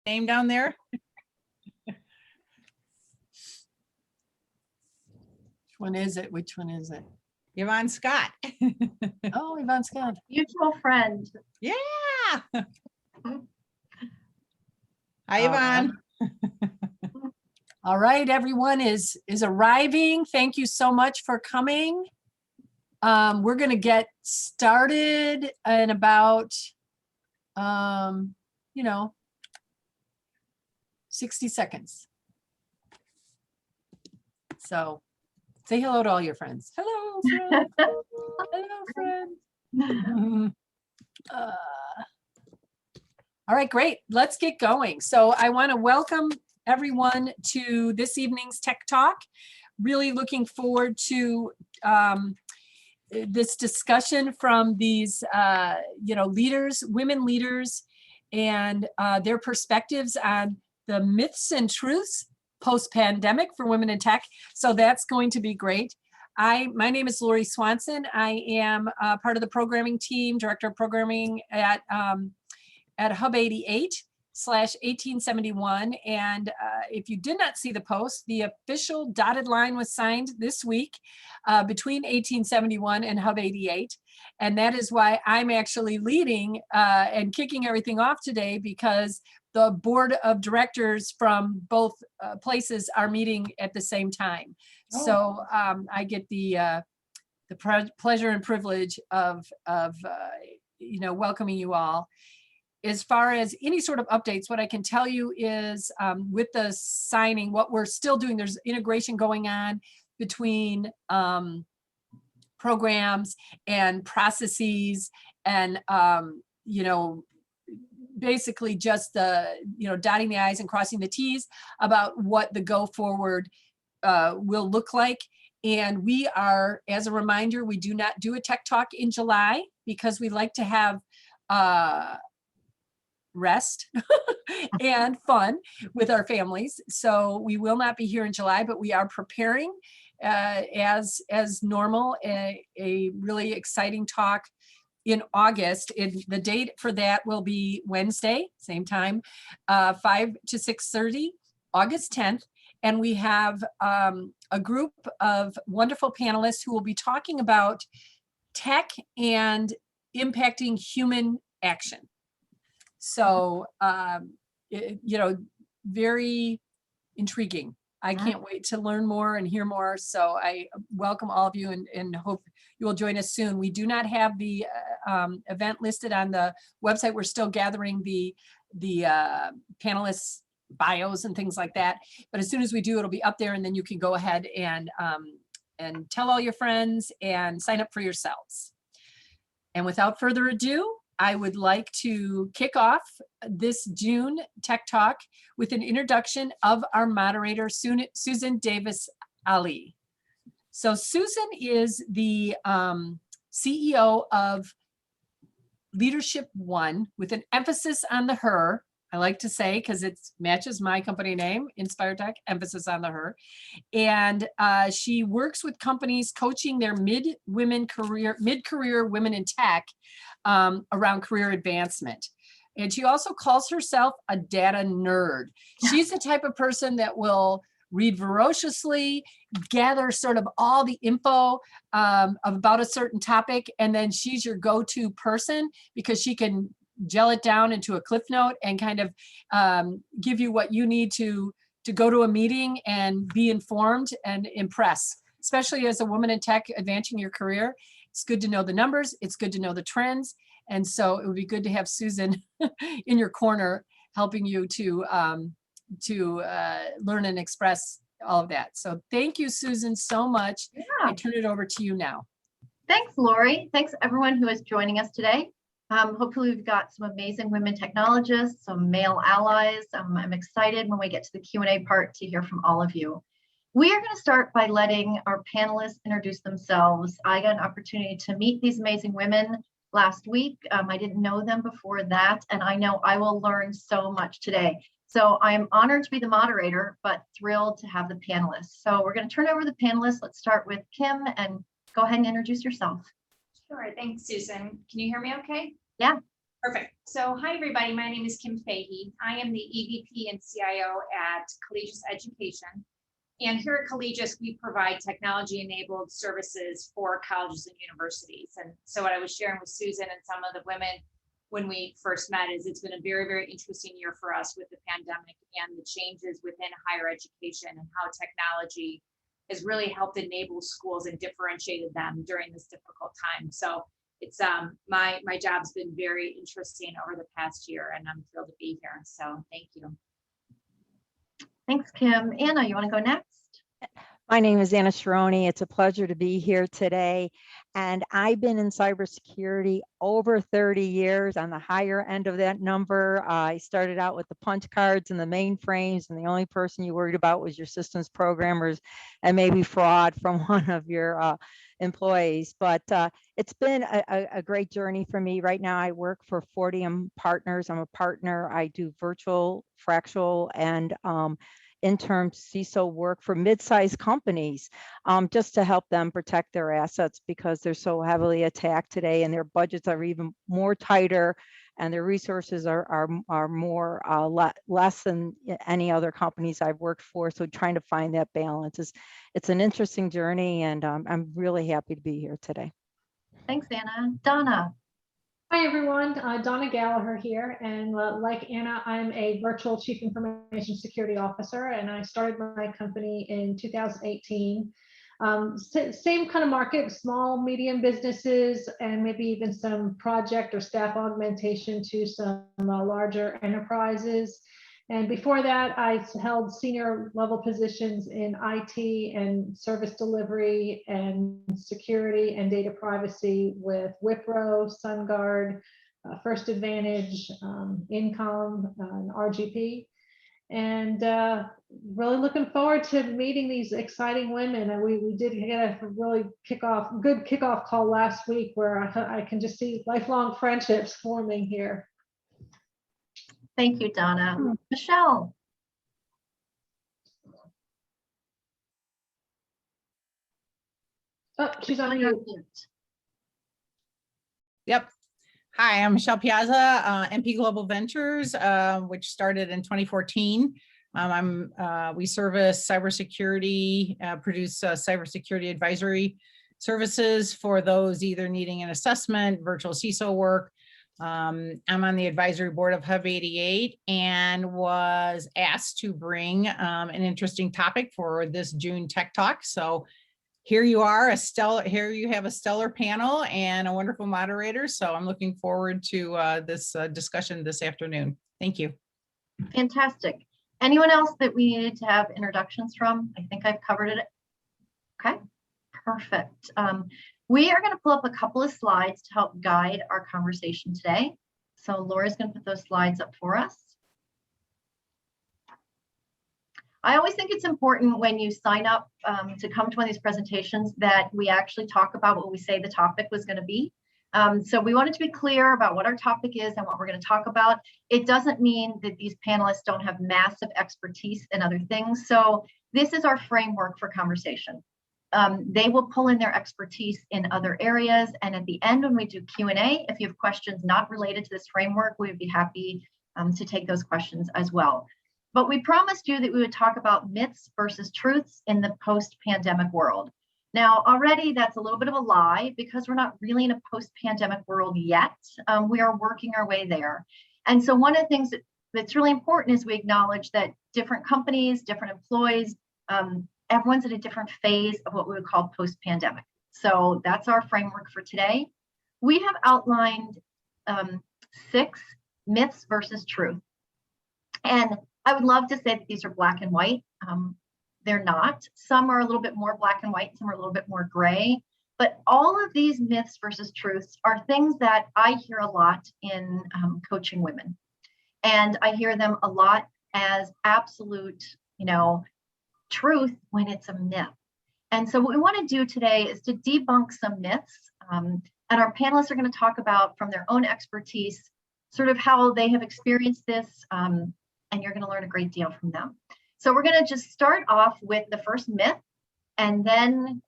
name down there? Which one is it? Which one is it? Yvonne Scott. Oh, Yvonne Scott. Mutual friend. Yeah. Hi, Yvonne. All right, everyone is arriving. Thank you so much for coming. We're going to get started in about, 60 seconds. So say hello to all your friends. Hello, friends. Hello, friends. All right, great. Let's get going. So I want to welcome everyone to this evening's Tech Talk. Really looking forward to this discussion from these, leaders, women leaders, and their perspectives on the myths and truths post-pandemic for women in tech. So that's going to be great. My name is Lori Swanson. I am part of the programming team, director of programming at Hub88/1871. And if you did not see the post, the official dotted line was signed this week between 1871 and Hub88. And that is why I'm actually leading and kicking everything off today, because the board of directors from both places are meeting at the same time. Oh. So I get the pleasure and privilege of welcoming you all. As far as any sort of updates, what I can tell you is with the signing, what we're still doing, there's integration going on between programs and processes and, basically just the, dotting the I's and crossing the T's about what the go forward will look like. And we are, as a reminder, we do not do a Tech Talk in July because we like to have rest and fun with our families. So we will not be here in July, but we are preparing as normal a really exciting talk in August. The date for that will be Wednesday, same time, 5 to 6:30, August 10th. And we have a group of wonderful panelists who will be talking about tech and impacting human action. So, very intriguing. I can't wait to learn more and hear more. So I welcome all of you and hope you will join us soon. We do not have the event listed on the website. We're still gathering the panelists' bios and things like that. But as soon as we do, it'll be up there, and then you can go ahead and tell all your friends and sign up for yourselves. And without further ado, I would like to kick off this June Tech Talk with an introduction of our moderator, Susan Davis Ali. So Susan is the CEO of Leadership1 with an emphasis on the her. I like to say, because it matches my company name, Inspire Tech, emphasis on the her. And she works with companies coaching their mid-career women in tech around career advancement. And she also calls herself a data nerd. She's the type of person that will read voraciously, gather sort of all the info about a certain topic, and then she's your go-to person because she can gel it down into a cliff note and kind of give you what you need to go to a meeting and be informed and impress, especially as a woman in tech advancing your career. It's good to know the numbers. It's good to know the trends. And so it would be good to have Susan in your corner helping you to learn and express all of that. So thank you, Susan, so much. Yeah. I turn it over to you now. Thanks, Lori. Thanks everyone who is joining us today. Hopefully we've got some amazing women technologists, some male allies. I'm excited when we get to the Q&A part to hear from all of you. We are going to start by letting our panelists introduce themselves. I got an opportunity to meet these amazing women last week. I didn't know them before that, and I know I will learn so much today. So I'm honored to be the moderator, but thrilled to have the panelists. So we're going to turn over the panelists. Let's start with Kim, and go ahead and introduce yourself. Sure, thanks, Susan. Can you hear me okay? Yeah. Perfect. So hi, everybody. My name is Kim Fahey. I am the EVP and CIO at Collegius Education. And here at Collegius, we provide technology-enabled services for colleges and universities. And so what I was sharing with Susan and some of the women when we first met is it's been a very, very interesting year for us with the pandemic and the changes within higher education and how technology has really helped enable schools and differentiated them during this difficult time. So it's my job's been very interesting over the past year, and I'm thrilled to be here. So thank you. Thanks, Kim. Anna, you want to go next? My name is Anna Sharoni. It's a pleasure to be here today. And I've been in cybersecurity over 30 years, on the higher end of that number. I started out with the punch cards and the mainframes, and the only person you worried about was your systems programmers and maybe fraud from one of your employees. But it's been a great journey for me. Right now, I work for Fortium Partners. I'm a partner. I do virtual, fractional, and interim CISO work for mid-sized companies, just to help them protect their assets, because they're so heavily attacked today, and their budgets are even more tighter, and their resources are more less than any other companies I've worked for. So trying to find that balance it's an interesting journey, and I'm really happy to be here today. Thanks, Anna. Donna. Hi, everyone. Donna Gallagher here. And like Anna, I'm a virtual Chief Information Security Officer, and I started my company in 2018. Same kind of market, small, medium businesses, and maybe even some project or staff augmentation to some larger enterprises. And before that, I held senior level positions in IT and service delivery and security and data privacy with Wipro, SunGard, First Advantage, Incom, and RGP. And really looking forward to meeting these exciting women. And we did get a really good kickoff call last week, where I can just see lifelong friendships forming here. Thank you, Donna. Michelle. Oh, she's on mute. Yep. Hi, I'm Michelle Piazza, MP Global Ventures, which started in 2014. We service cybersecurity, produce cybersecurity advisory services for those either needing an assessment, virtual CISO work. I'm on the advisory board of Hub88 and was asked to bring an interesting topic for this June Tech Talk. So here you are, here you have a stellar panel and a wonderful moderator. So I'm looking forward to this discussion this afternoon. Thank you. Fantastic. Anyone else that we needed to have introductions from? I think I've covered it. Okay, perfect. We are going to pull up a couple of slides to help guide our conversation today. So Laura's going to put those slides up for us. I always think it's important when you sign up to come to one of these presentations that we actually talk about what we say the topic was going to be. So we wanted to be clear about what our topic is and what we're going to talk about. It doesn't mean that these panelists don't have massive expertise in other things. So this is our framework for conversation. They will pull in their expertise in other areas. And at the end, when we do Q&A, if you have questions not related to this framework, we would be happy to take those questions as well. But we promised you that we would talk about myths versus truths in the post-pandemic world. Now, already that's a little bit of a lie, because we're not really in a post-pandemic world yet. We are working our way there. And so one of the things that's really important is we acknowledge that different companies, different employees, everyone's at a different phase of what we would call post-pandemic. So that's our framework for today. We have outlined 6 myths versus truth. And I would love to say that these are black and white. They're not. Some are a little bit more black and white, some are a little bit more gray. But all of these myths versus truths are things that I hear a lot in coaching women. And I hear them a lot as absolute, truth when it's a myth. And so what we want to do today is to debunk some myths. And our panelists are going to talk about, from their own expertise, sort of how they have experienced this. And you're going to learn a great deal from them. So we're going to just start off with the first myth, and then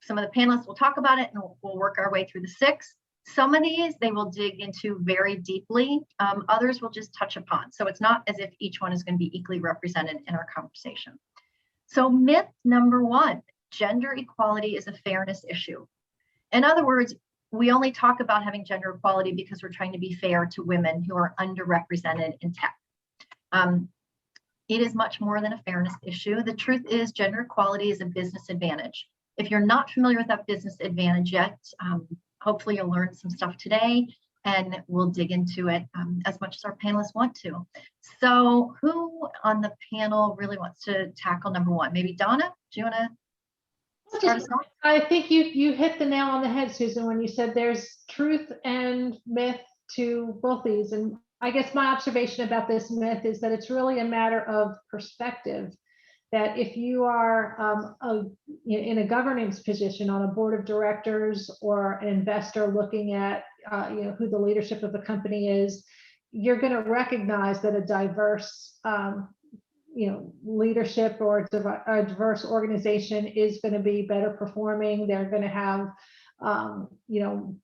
some of the panelists will talk about it, and we'll work our way through the 6. Some of these they will dig into very deeply, others will just touch upon. So it's not as if each one is going to be equally represented in our conversation. So myth number one, gender equality is a fairness issue. In other words, we only talk about having gender equality because we're trying to be fair to women who are underrepresented in tech. It is much more than a fairness issue. The truth is gender equality is a business advantage. If you're not familiar with that business advantage yet, hopefully you'll learn some stuff today and we'll dig into it as much as our panelists want to. So who on the panel really wants to tackle number one? Maybe Donna, do you want to start us off? I think you hit the nail on the head, Susan, when you said there's truth and myth to both these. And I guess my observation about this myth is that it's really a matter of perspective. That if you are in a governance position on a board of directors or an investor looking at who the leadership of the company is, you're going to recognize that a diverse leadership or a diverse organization is going to be better performing. They're going to have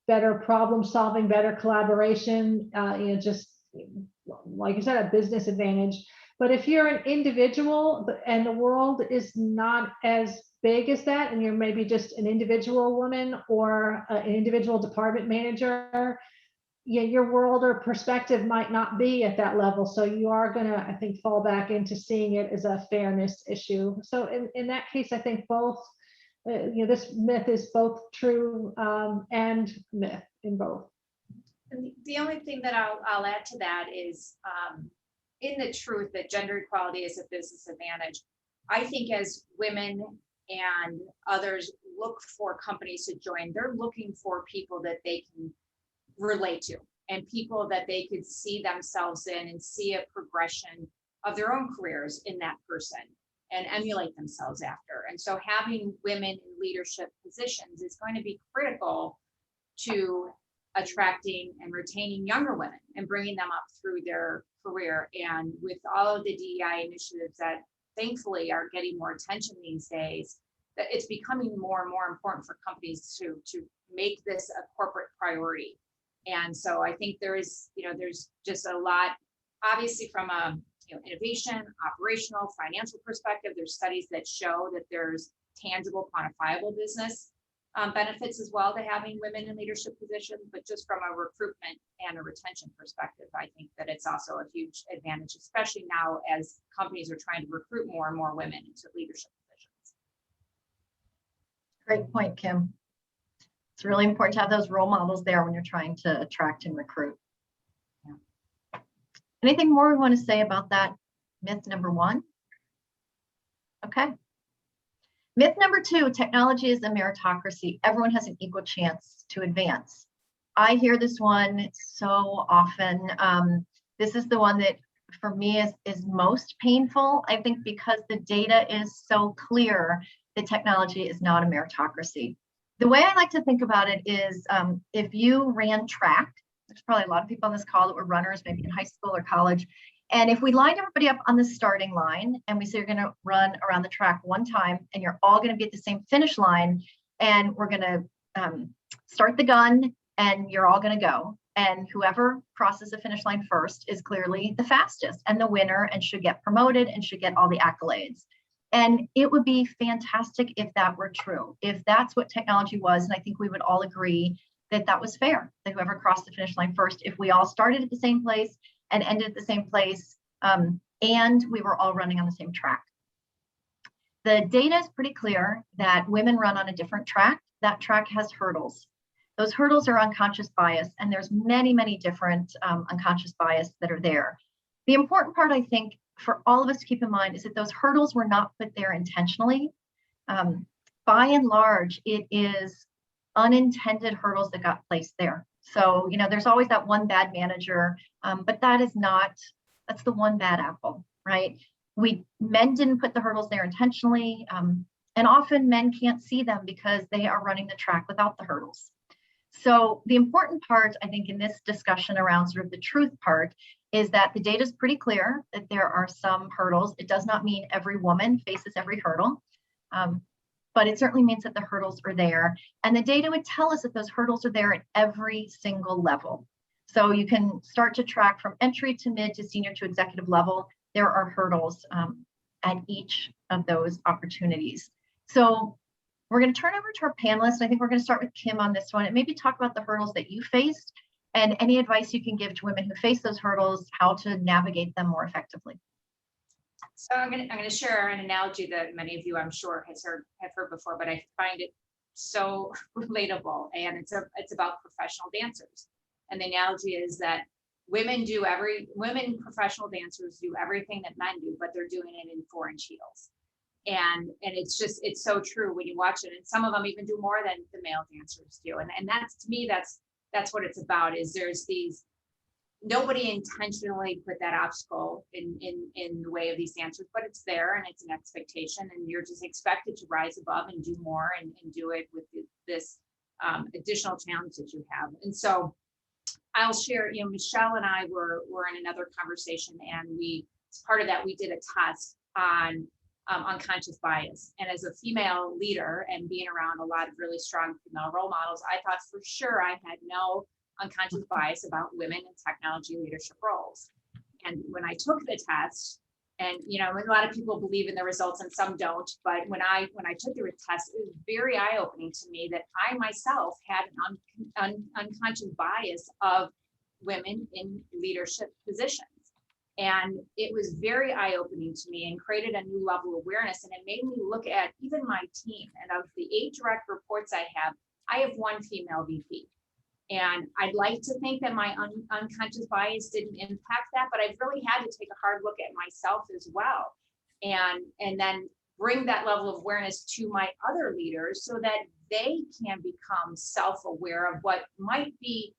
better problem solving, better collaboration, just like I said, a business advantage. But if you're an individual and the world is not as big as that, and you're maybe just an individual woman or an individual department manager, your world or perspective might not be at that level. So you are going to, I think, fall back into seeing it as a fairness issue. So in that case, I think both, this myth is both true and myth in both. And the only thing that I'll add to that is, in the truth that gender equality is a business advantage, I think as women and others look for companies to join, they're looking for people that they can relate to and people that they could see themselves in and see a progression of their own careers in that person and emulate themselves after. And so having women in leadership positions is going to be critical to attracting and retaining younger women and bringing them up through their career. And with all of the DEI initiatives that thankfully are getting more attention these days, that it's becoming more and more important for companies to make this a corporate priority. And so I think there's just a lot, obviously from a innovation, operational, financial perspective, there's studies that show that there's tangible, quantifiable business benefits as well to having women in leadership positions, but just from a recruitment and a retention perspective, I think that it's also a huge advantage, especially now as companies are trying to recruit more and more women into leadership positions. Great point, Kim. It's really important to have those role models there when you're trying to attract and recruit. Yeah. Anything more we want to say about that myth number one? Okay. Myth number two, technology is a meritocracy. Everyone has an equal chance to advance. I hear this one so often. This is the one that for me is most painful, I think, because the data is so clear that technology is not a meritocracy. The way I like to think about it is if you ran track, there's probably a lot of people on this call that were runners, maybe in high school or college. And if we lined everybody up on the starting line and we say you're going to run around the track one time and you're all going to be at the same finish line and we're going to start the gun and you're all going to go. And whoever crosses the finish line first is clearly the fastest and the winner and should get promoted and should get all the accolades. And it would be fantastic if that were true, if that's what technology was. And I think we would all agree that that was fair, that whoever crossed the finish line first, if we all started at the same place and ended at the same place, and we were all running on the same track. The data is pretty clear that women run on a different track. That track has hurdles. Those hurdles are unconscious bias, and there's many, many different unconscious bias that are there. The important part, I think, for all of us to keep in mind is that those hurdles were not put there intentionally. By and large, it is unintended hurdles that got placed there. So, there's always that one bad manager, but that's the one bad apple, right? Men didn't put the hurdles there intentionally, and often men can't see them because they are running the track without the hurdles. So the important part, I think, in this discussion around sort of the truth part is that the data is pretty clear that there are some hurdles. It does not mean every woman faces every hurdle. but it certainly means that the hurdles are there. And the data would tell us that those hurdles are there at every single level. So you can start to track from entry to mid to senior to executive level. There are hurdles at each of those opportunities. So we're going to turn over to our panelists. I think we're going to start with Kim on this one and maybe talk about the hurdles that you faced and any advice you can give to women who face those hurdles, how to navigate them more effectively. So I'm going to share an analogy that many of you, I'm sure, have heard before, but I find it so relatable, and it's about professional dancers. And the analogy is that women professional dancers do everything that men do, but they're doing it in 4-inch heels. And it's so true when you watch it. And some of them even do more than the male dancers do. And that's, to me, that's what it's about, is there's these, nobody intentionally put that obstacle in the way of these dancers, but it's there and it's an expectation, and you're just expected to rise above and do more and do it with this additional challenge that you have. And so I'll share, Michelle and I were in another conversation, and as part of that, we did a test on unconscious bias. And as a female leader and being around a lot of really strong female role models, I thought for sure I had no unconscious bias about women in technology leadership roles. And when I took the test, and a lot of people believe in the results and some don't, but when I took the test, it was very eye-opening to me that I myself had an unconscious bias of women in leadership positions. And it was very eye-opening to me and created a new level of awareness. And it made me look at even my team. And of the 8 direct reports I have 1 female VP. And I'd like to think that my unconscious bias didn't impact that, but I've really had to take a hard look at myself as well. And then bring that level of awareness to my other leaders so that they can become self-aware of what might be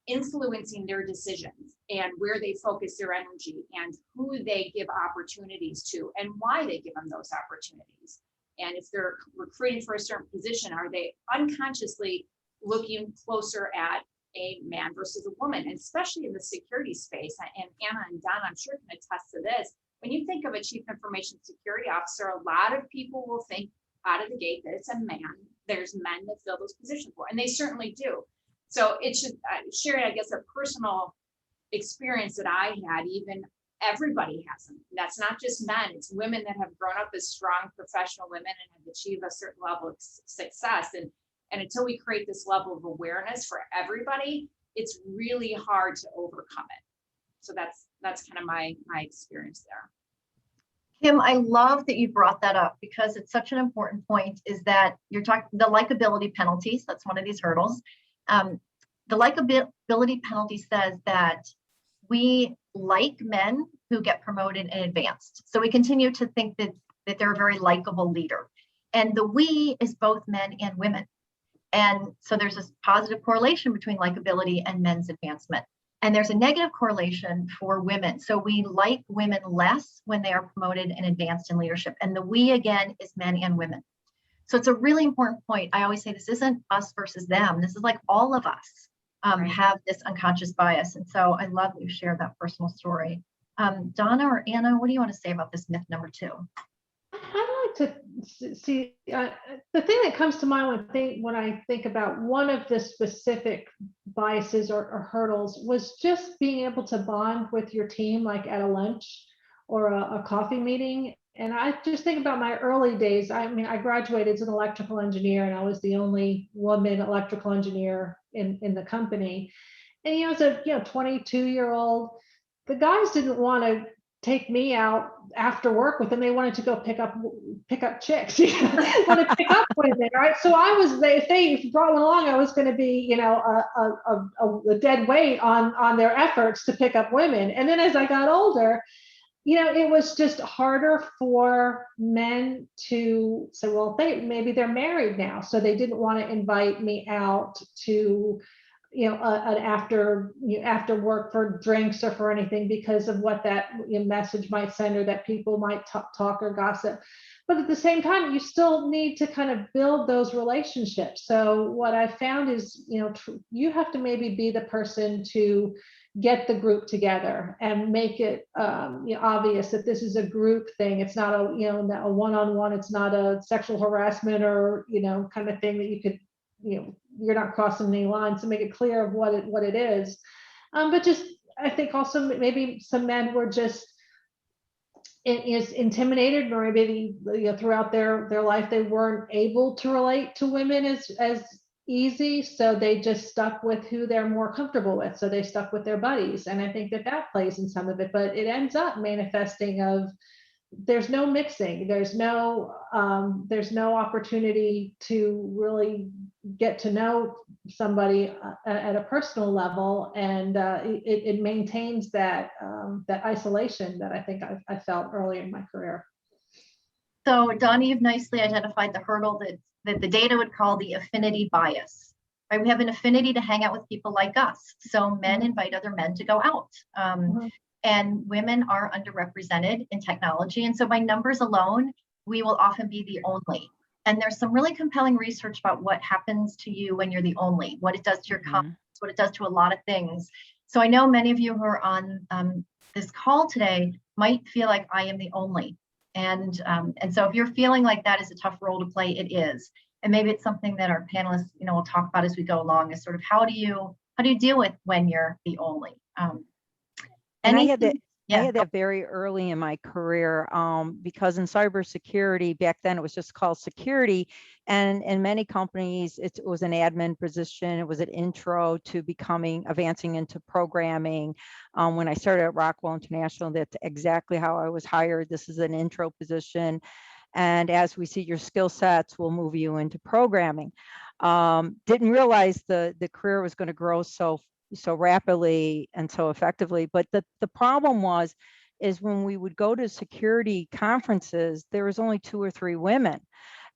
influencing their decisions and where they focus their energy and who they give opportunities to and why they give them those opportunities. And if they're recruiting for a certain position, are they unconsciously looking closer at a man versus a woman, and especially in the security space? And Anna and Don, I'm sure, can attest to this. When you think of a chief information security officer, a lot of people will think out of the gate that it's a man. There's men that fill those positions for, and they certainly do. So it's just sharing, I guess, a personal experience that I had. Even everybody has them. That's not just men, it's women that have grown up as strong professional women and have achieved a certain level of success. And until we create this level of awareness for everybody, it's really hard to overcome it. So that's kind of my experience there. Kim, I love that you brought that up because it's such an important point, is that you're talking the likability penalties. That's one of these hurdles. The likability penalty says that we like men who get promoted and advanced. So we continue to think that they're a very likable leader. And the we is both men and women. And so there's this positive correlation between likability and men's advancement. And there's a negative correlation for women. So we like women less when they are promoted and advanced in leadership. And the we, again, is men and women. So it's a really important point. I always say this isn't us versus them. This is like all of us have this unconscious bias. And so I love that you shared that personal story. Donna or Anna, what do you want to say about this myth number 2? I'd like to see the thing that comes to mind when I think about one of the specific biases or hurdles was just being able to bond with your team, like at a lunch or a coffee meeting. And I just think about my early days. I mean, I graduated as an electrical engineer, and I was the only woman electrical engineer in the company. And as a 22-year-old, the guys didn't want to take me out after work with them. They wanted to go pick up chicks, want to pick up women, right? So if they brought one along, I was going to be, a dead weight on their efforts to pick up women. And then as I got older, it was just harder for men to say, well, maybe they're married now, so they didn't want to invite me out to an after work for drinks or for anything because of what that message might send, or that people might talk or gossip. But at the same time, you still need to kind of build those relationships. So what I found is, you have to maybe be the person to get the group together and make it obvious that this is a group thing. It's not a a one-on-one. It's not a sexual harassment or kind of thing that you could you're not crossing any lines, to make it clear of what it is. But just I think also maybe some men were just is intimidated, or maybe throughout their life they weren't able to relate to women as easy, so they just stuck with who they're more comfortable with, so they stuck with their buddies. And I think that plays in some of it, but it ends up manifesting of there's no mixing, there's no opportunity to really get to know somebody at a personal level, and it maintains that isolation that I think I felt early in my career. So Donnie, you've nicely identified the hurdle that the data would call the affinity bias. Right? We have an affinity to hang out with people like us. So men invite other men to go out. And women are underrepresented in technology. And so by numbers alone, we will often be the only. And there's some really compelling research about what happens to you when you're the only, what it does to your confidence, what it does to a lot of things. So I know many of you who are on this call today might feel like I am the only. And so if you're feeling like that is a tough role to play, it is. And maybe it's something that our panelists, will talk about as we go along, is sort of how do you deal with when you're the only? And I had that very early in my career, because in cybersecurity back then it was just called security, and in many companies it was an admin position. It was an intro to advancing into programming. When I started at Rockwell International, that's exactly how I was hired. This is an intro position, and as we see your skill sets, we'll move you into programming. Didn't realize the career was going to grow so rapidly and so effectively. But the problem is when we would go to security conferences, there was only 2 or 3 women.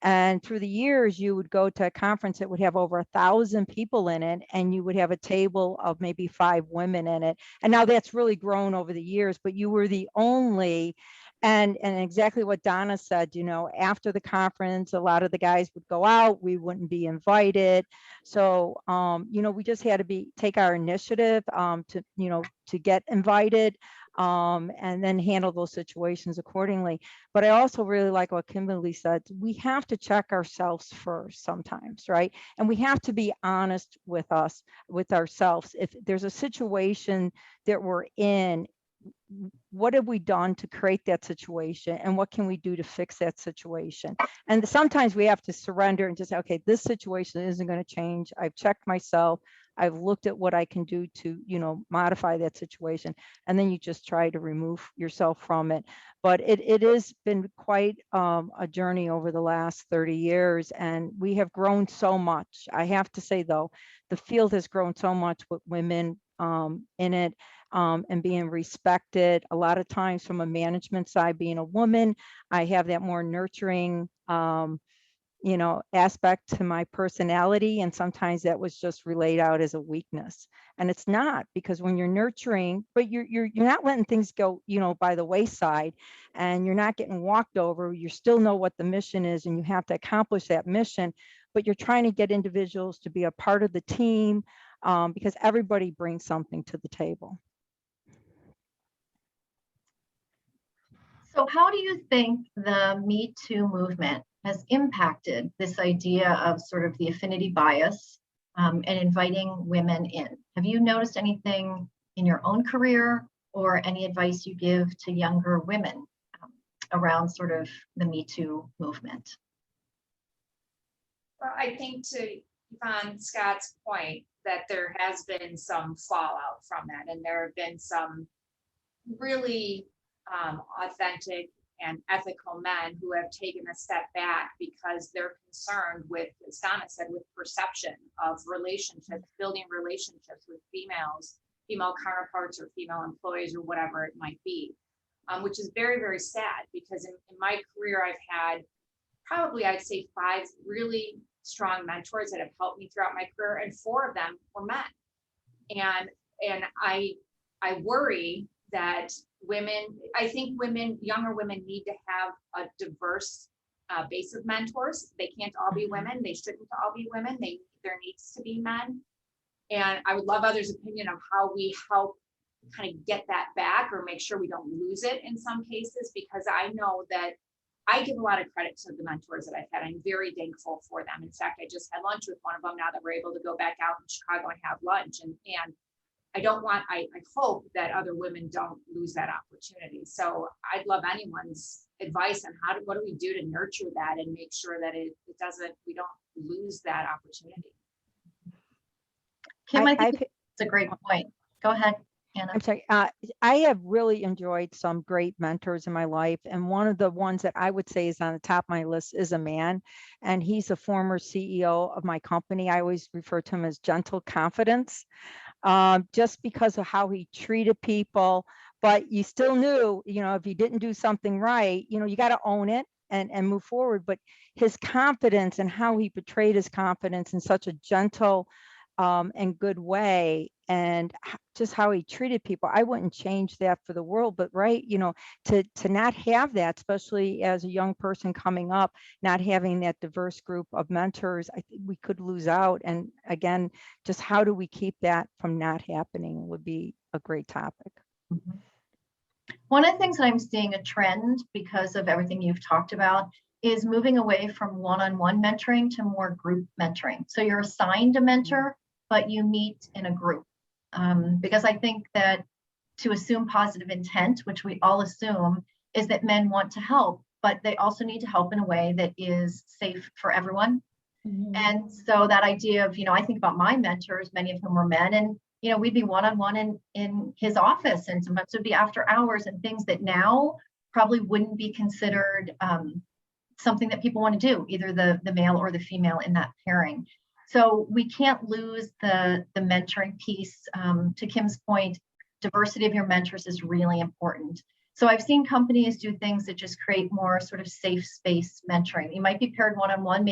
And through the years, you would go to a conference that would have over 1,000 people in it, and you would have a table of maybe 5 women in it. And now that's really grown over the years, but you were the only. And exactly what Donna said, after the conference, a lot of the guys would go out, we wouldn't be invited. So, we just had to take our initiative to get invited, and then handle those situations accordingly. But I also really like what Kimberly said. We have to check ourselves first sometimes, right? And we have to be honest with ourselves. If there's a situation that we're in, what have we done to create that situation, and what can we do to fix that situation? And sometimes we have to surrender and just say, okay, this situation isn't going to change. I've checked myself. I've looked at what I can do to, modify that situation. And then you just try to remove yourself from it. But it has been quite a journey over the last 30 years. And we have grown so much. I have to say, though, the field has grown so much with women in it, and being respected. A lot of times from a management side, being a woman, I have that more nurturing aspect to my personality, and sometimes that was just relayed out as a weakness, and it's not, because when you're nurturing, but you're not letting things go by the wayside, and you're not getting walked over. You still know what the mission is, and you have to accomplish that mission, but you're trying to get individuals to be a part of the team, because everybody brings something to the table. So how do you think the Me Too movement has impacted this idea of sort of the affinity bias, and inviting women in? Have you noticed anything in your own career, or any advice you give to younger women around sort of the Me Too movement? Well, I think to Yvonne Scott's point that there has been some fallout from that, and there have been some really authentic and ethical men who have taken a step back because they're concerned with, as Donna said, with perception of relationships, building relationships with female counterparts or female employees or whatever it might be, which is very, very sad, because in my career, I've had probably, I'd say, 5 really strong mentors that have helped me throughout my career, and 4 of them were men. And I worry that I think younger women need to have a diverse base of mentors. They can't all be women. They shouldn't all be women. There needs to be men. And I would love others' opinion of how we help kind of get that back or make sure we don't lose it in some cases, because I know that I give a lot of credit to the mentors that I've had. I'm very thankful for them. In fact, I just had lunch with one of them now that we're able to go back out in Chicago and have lunch. And I hope that other women don't lose that opportunity. So I'd love anyone's advice on what do we do to nurture that and make sure that we don't lose that opportunity. Kim, I think it's a great point. Go ahead, Anna. I'm sorry. I have really enjoyed some great mentors in my life. And one of the ones that I would say is on the top of my list is a man. And he's a former CEO of my company. I always refer to him as Gentle Confidence, just because of how he treated people. But you still knew, if you didn't do something right, you got to own it and move forward. But his confidence and how he portrayed his confidence in such a gentle and good way, and just how he treated people, I wouldn't change that for the world. But to not have that, especially as a young person coming up, not having that diverse group of mentors, I think we could lose out. And again, just how do we keep that from not happening would be a great topic. Mm-hmm. One of the things that I'm seeing a trend because of everything you've talked about is moving away from one-on-one mentoring to more group mentoring. So you're assigned a mentor, but you meet in a group. Because I think that to assume positive intent, which we all assume, is that men want to help, but they also need to help in a way that is safe for everyone. Mm-hmm. And so that idea of, I think about my mentors, many of whom were men, and, we'd be one-on-one in his office, and sometimes it would be after hours, and things that now probably wouldn't be considered something that people want to do, either the male or the female in that pairing. So we can't lose the mentoring piece. To Kim's point, diversity of your mentors is really important. So I've seen companies do things that just create more sort of safe space mentoring. You might be paired one-on-one,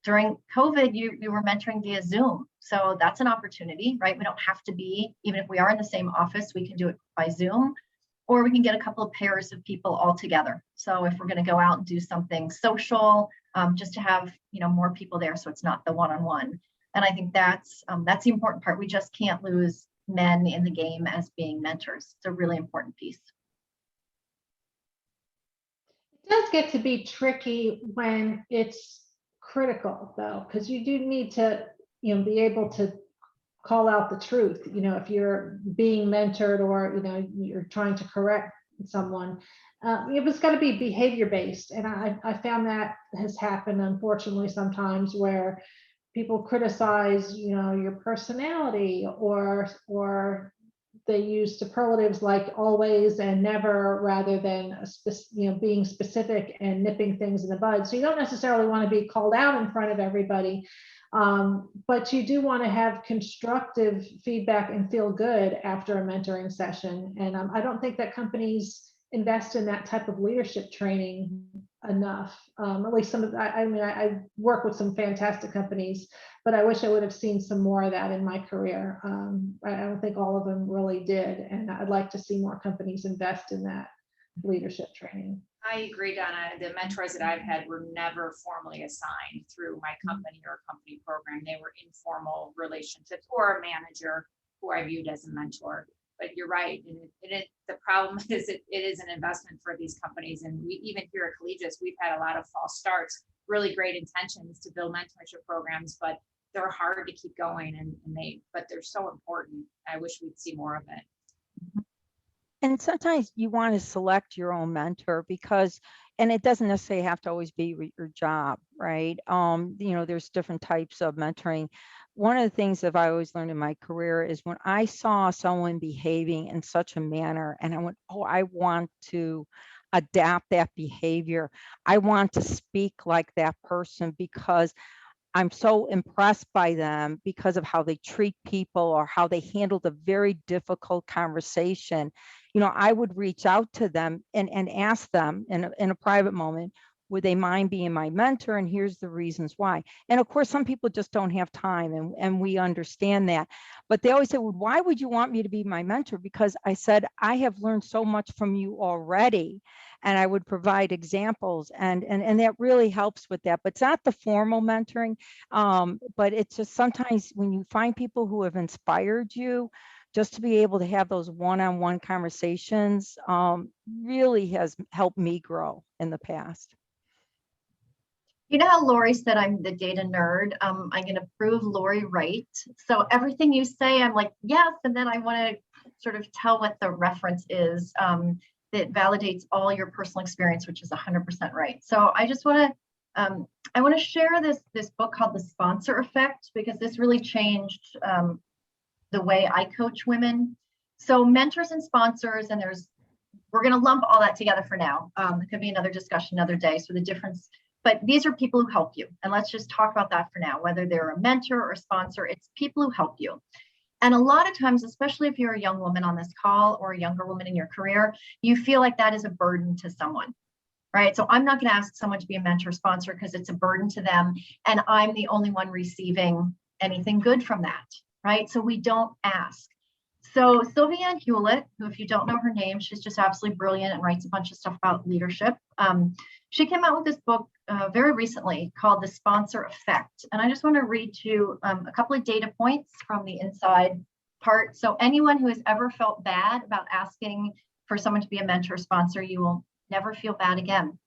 during COVID, you were mentoring via Zoom. So that's an opportunity, right? We don't have to be, even if we are in the same office, we can do it by Zoom, or we can get a couple of pairs of people all together. So if we're going to go out and do something social, just to have, more people there, so it's not the one-on-one. And I think that's the important part. We just can't lose men in the game as being mentors. It's a really important piece. It does get to be tricky when it's critical, though, because you do need to, be able to call out the truth. If you're being mentored or, you're trying to correct someone, it was got to be behavior based. And I found that has happened, unfortunately, sometimes where people criticize, your personality, or they use superlatives like always and never, rather than being specific and nipping things in the bud. So you don't necessarily want to be called out in front of everybody, but you do want to have constructive feedback and feel good after a mentoring session. And I don't think that companies invest in that type of leadership training enough. At least some of I work with some fantastic companies, but I wish I would have seen some more of that in my career. I don't think all of them really did, and I'd like to see more companies invest in that leadership training. I agree, Donna. The mentors that I've had were never formally assigned through my company or company program. They were informal relationships, or a manager who I viewed as a mentor. But you're right, and the problem is it is an investment for these companies, and we even here at Collegius, we've had a lot of false starts, really great intentions to build mentorship programs, but they're hard to keep going, but they're so important. I wish we'd see more of it. And sometimes you want to select your own mentor because, and it doesn't necessarily have to always be your job, right? There's different types of mentoring. One of the things that I always learned in my career is when I saw someone behaving in such a manner and I went, oh, I want to adapt that behavior. I want to speak like that person because I'm so impressed by them because of how they treat people or how they handled a very difficult conversation. I would reach out to them and ask them in a private moment, would they mind being my mentor? And here's the reasons why. And of course, some people just don't have time, and we understand that. But they always say, well, why would you want me to be my mentor? Because I said, I have learned so much from you already. And I would provide examples, and that really helps with that. But it's not the formal mentoring, but it's just sometimes when you find people who have inspired you just to be able to have those one-on-one conversations really has helped me grow in the past. You know how Lori said I'm the data nerd? I'm going to prove Lori right. So everything you say, I'm like, yes. And then I want to sort of tell what the reference is that validates all your personal experience, which is 100% right. So I just want to, I want to share this book called The Sponsor Effect, because this really changed the way I coach women. So mentors and sponsors, and we're going to lump all that together for now. It could be another discussion another day. So the difference, but these are people who help you. And let's just talk about that for now, whether they're a mentor or a sponsor, it's people who help you. And a lot of times, especially if you're a young woman on this call or a younger woman in your career, you feel like that is a burden to someone, right? So I'm not going to ask someone to be a mentor or sponsor because it's a burden to them. And I'm the only one receiving anything good from that, right? So we don't ask. So Sylvia Hewlett, who, if you don't know her name, she's just absolutely brilliant and writes a bunch of stuff about leadership. She came out with this book very recently called The Sponsor Effect. And I just want to read you a couple of data points from the inside part. So anyone who has ever felt bad about asking for someone to be a mentor or sponsor, you will never feel bad again.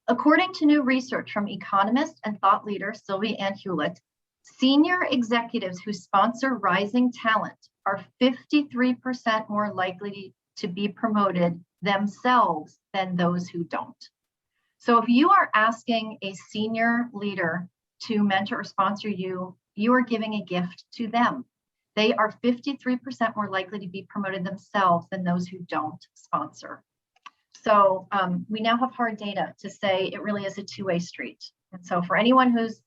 According to new research from economist and thought leader Sylvia Ann Hewlett, senior executives who sponsor rising talent are 53% more likely to be promoted themselves than those who don't. So if you are asking a senior leader to mentor or sponsor you, you are giving a gift to them. They are 53% more likely to be promoted themselves than those who don't sponsor. So we now have hard data to say it really is a two-way street. And so for anyone who's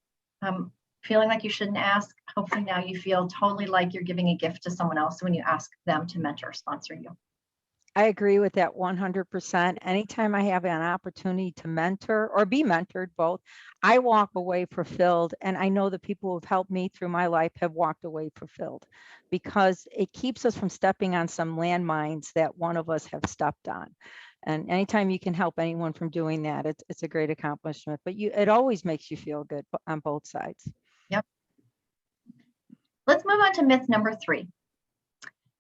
feeling like you shouldn't ask, hopefully now you feel totally like you're giving a gift to someone else when you ask them to mentor or sponsor you. I agree with that 100%. Anytime I have an opportunity to mentor or be mentored, both, I walk away fulfilled. And I know the people who have helped me through my life have walked away fulfilled, because it keeps us from stepping on some landmines that one of us have stepped on. And anytime you can help anyone from doing that, it's a great accomplishment. But it always makes you feel good on both sides. Yep. Let's move on to myth number 3.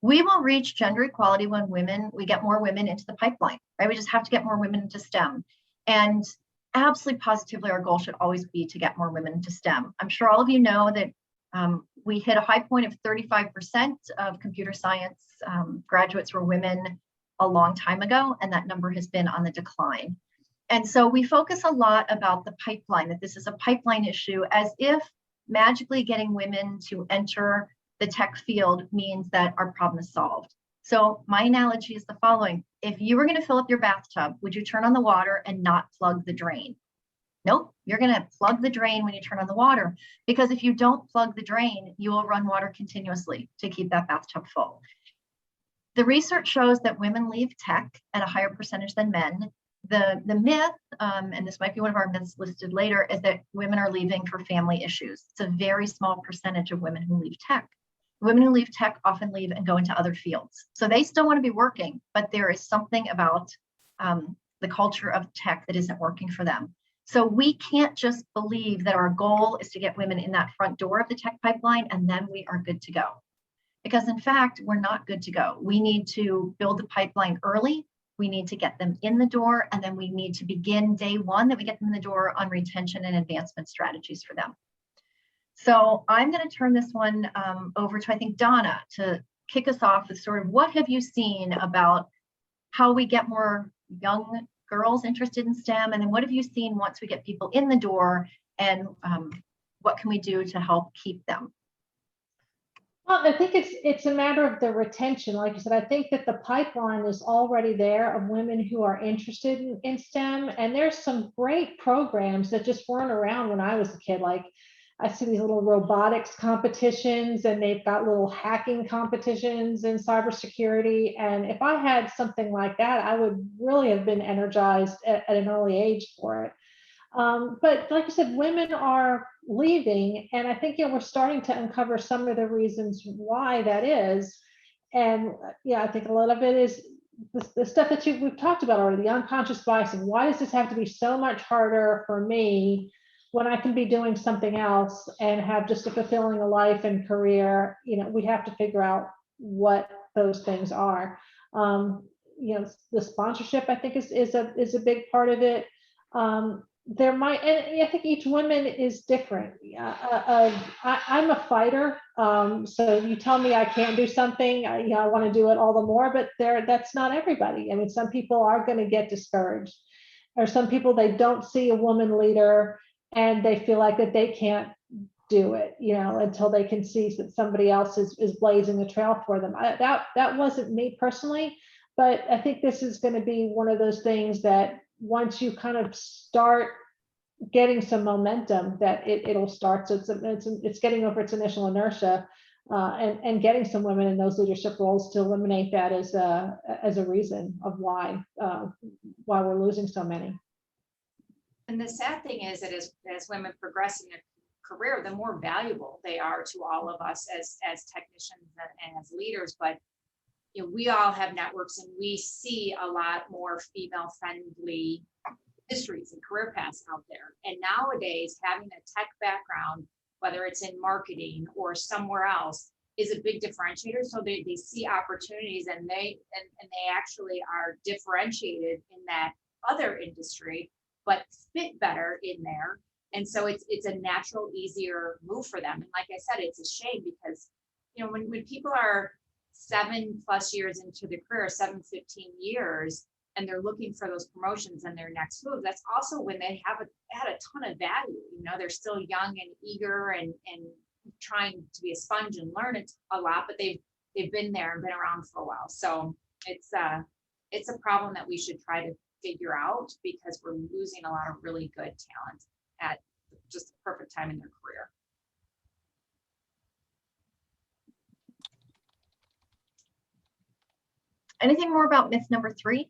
We will reach gender equality when we get more women into the pipeline, right? We just have to get more women into STEM. And absolutely positively, our goal should always be to get more women into STEM. I'm sure all of you know that we hit a high point of 35% of computer science graduates were women a long time ago, and that number has been on the decline. And so we focus a lot about the pipeline, that this is a pipeline issue, as if magically getting women to enter the tech field means that our problem is solved. So my analogy is the following. If you were going to fill up your bathtub, would you turn on the water and not plug the drain? Nope, you're going to plug the drain when you turn on the water, because if you don't plug the drain, you will run water continuously to keep that bathtub full. The research shows that women leave tech at a higher percentage than men. The myth, and this might be one of our myths listed later, is that women are leaving for family issues. It's a very small percentage of women who leave tech. Women who leave tech often leave and go into other fields. So they still want to be working, but there is something about the culture of tech that isn't working for them. So we can't just believe that our goal is to get women in that front door of the tech pipeline and then we are good to go. Because in fact, we're not good to go. We need to build the pipeline early. We need to get them in the door, and then we need to begin day one that we get them in the door on retention and advancement strategies for them. So I'm going to turn this one over to, I think, Donna, to kick us off with sort of what have you seen about how we get more young girls interested in STEM, and then what have you seen once we get people in the door, and what can we do to help keep them? Well, I think it's a matter of the retention. Like I said, I think that the pipeline is already there of women who are interested in STEM, and there's some great programs that just weren't around when I was a kid. Like I see these little robotics competitions, and they've got little hacking competitions in cybersecurity. And if I had something like that, I would really have been energized at an early age for it. But like I said, women are leaving, and I think we're starting to uncover some of the reasons why that is. And yeah, I think a lot of it is the stuff that we've talked about already, the unconscious bias of why does this have to be so much harder for me when I can be doing something else and have just a fulfilling life and career. We have to figure out what those things are. The sponsorship, I think, is a big part of it. There might, and I think each woman is different. I'm a fighter, so you tell me I can't do something, I want to do it all the more. But that's not everybody. I mean, some people are going to get discouraged, or some people, they don't see a woman leader and they feel like that they can't do it, until they can see that somebody else is blazing the trail for them. That wasn't me personally, but I think this is going to be one of those things that once you kind of start getting some momentum, that it'll start. So it's getting over its initial inertia, and getting some women in those leadership roles to eliminate that as a reason of why we're losing so many. And the sad thing is that as women progress in their career, the more valuable they are to all of us as technicians and as leaders. But we all have networks, and we see a lot more female friendly industries and career paths out there. And nowadays, having a tech background, whether it's in marketing or somewhere else, is a big differentiator. So they see opportunities, and they actually are differentiated in that other industry, but fit better in there. And so it's a natural, easier move for them. And like I said, it's a shame because, when people are 7+ years into the career, 15 years, and they're looking for those promotions and their next move, that's also when they had a ton of value. They're still young and eager and trying to be a sponge and learn it a lot, but they've been there and been around for a while. So it's a problem that we should try to figure out, because we're losing a lot of really good talent at just the perfect time in their career. Anything more about myth number 3?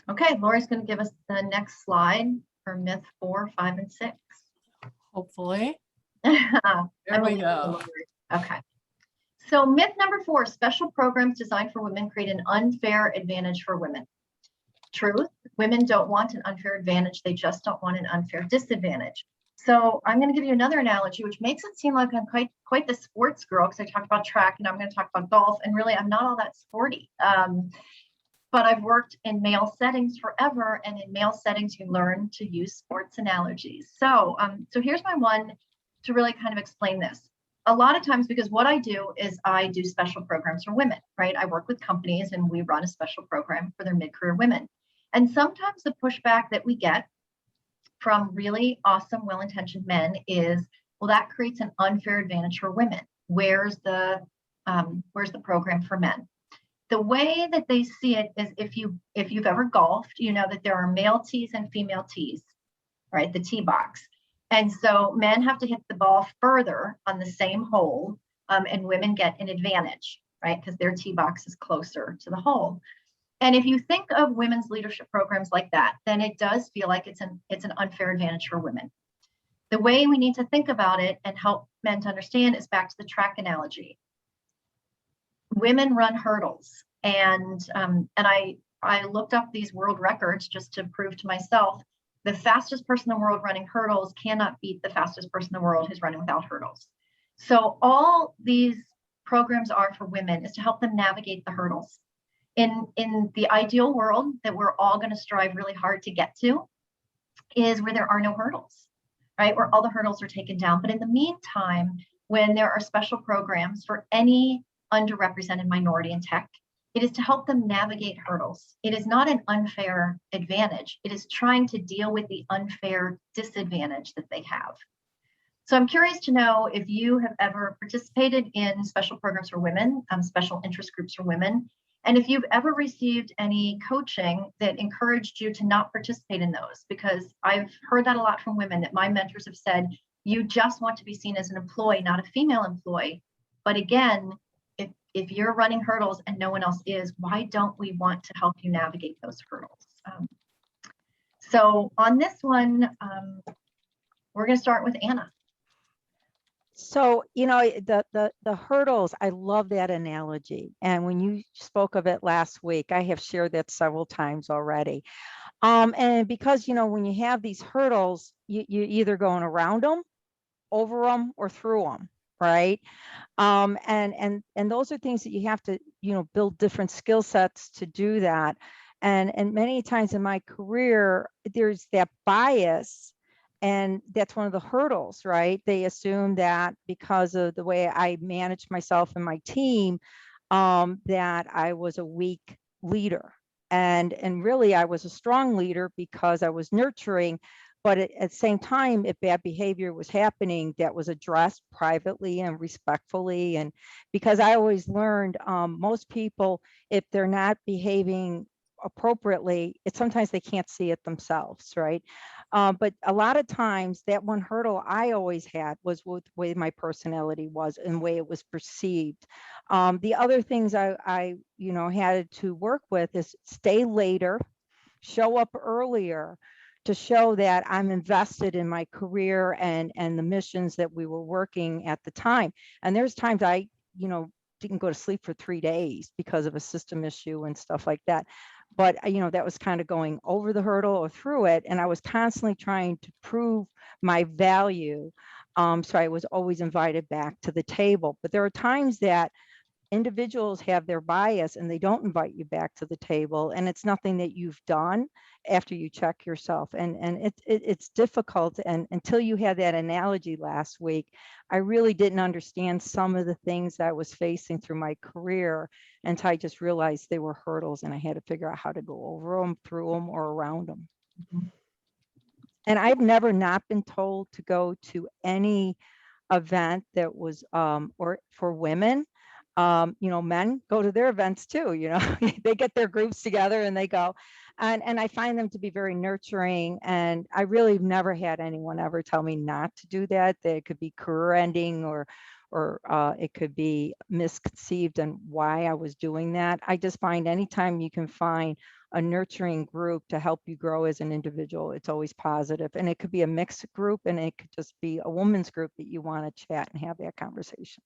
Okay, Lori's going to give us the next slide for myth 4, 5, and 6. Hopefully. I There we believe in go. Lori. Okay. So myth number 4, special programs designed for women create an unfair advantage for women. Truth, women don't want an unfair advantage. They just don't want an unfair disadvantage. So I'm going to give you another analogy, which makes it seem like I'm quite the sports girl, because I talked about track and I'm going to talk about golf, and really I'm not all that sporty. But I've worked in male settings forever, and in male settings, you learn to use sports analogies. So here's my one to really kind of explain this. A lot of times, because what I do is I do special programs for women, right? I work with companies and we run a special program for their mid-career women. And sometimes the pushback that we get from really awesome, well-intentioned men is, well, that creates an unfair advantage for women. Where's the program for men? The way that they see it is, if you've ever golfed, you know that there are male tees and female tees, right? The tee box. And so men have to hit the ball further on the same hole, and women get an advantage, right? Because their tee box is closer to the hole. And if you think of women's leadership programs like that, then it does feel like it's an unfair advantage for women. The way we need to think about it and help men to understand is back to the track analogy. Women run hurdles, and I looked up these world records just to prove to myself the fastest person in the world running hurdles cannot beat the fastest person in the world who's running without hurdles. So all these programs are for women is to help them navigate the hurdles. In the ideal world that we're all going to strive really hard to get to is where there are no hurdles, right? Where all the hurdles are taken down. But in the meantime, when there are special programs for any underrepresented minority in tech, it is to help them navigate hurdles. It is not an unfair advantage. It is trying to deal with the unfair disadvantage that they have. So I'm curious to know if you have ever participated in special programs for women, special interest groups for women, and if you've ever received any coaching that encouraged you to not participate in those, because I've heard that a lot from women, that my mentors have said, you just want to be seen as an employee, not a female employee. But again, if you're running hurdles and no one else is, why don't we want to help you navigate those hurdles? So on this one, we're going to start with Anna. So, the hurdles, I love that analogy. And when you spoke of it last week, I have shared that several times already. And because, when you have these hurdles, you're either going around them, over them, or through them, right? And those are things that you have to, build different skill sets to do that. And many times in my career, there's that bias, and that's one of the hurdles, right? They assume that because of the way I manage myself and my team, that I was a weak leader. And really I was a strong leader because I was nurturing, but at the same time, if bad behavior was happening, that was addressed privately and respectfully. And because I always learned, most people, if they're not behaving appropriately, it's sometimes they can't see it themselves, right? But a lot of times that one hurdle I always had was with the way my personality was and the way it was perceived. The other things I had to work with is stay later, show up earlier, to show that I'm invested in my career and the missions that we were working at the time. And there's times I, didn't go to sleep for 3 days because of a system issue and stuff like that. But, that was kind of going over the hurdle or through it. And I was constantly trying to prove my value. So I was always invited back to the table. But there are times that individuals have their bias and they don't invite you back to the table, and it's nothing that you've done after you check yourself. And it's difficult. And until you had that analogy last week, I really didn't understand some of the things I was facing through my career until I just realized they were hurdles and I had to figure out how to go over them, through them, or around them. And I've never not been told to go to any event that was or for women. Men go to their events too, they get their groups together and they go, and I find them to be very nurturing. And I really never had anyone ever tell me not to do that. That it could be career ending, or it could be misconceived and why I was doing that. I just find anytime you can find a nurturing group to help you grow as an individual, it's always positive. And it could be a mixed group, and it could just be a woman's group that you want to chat and have that conversation.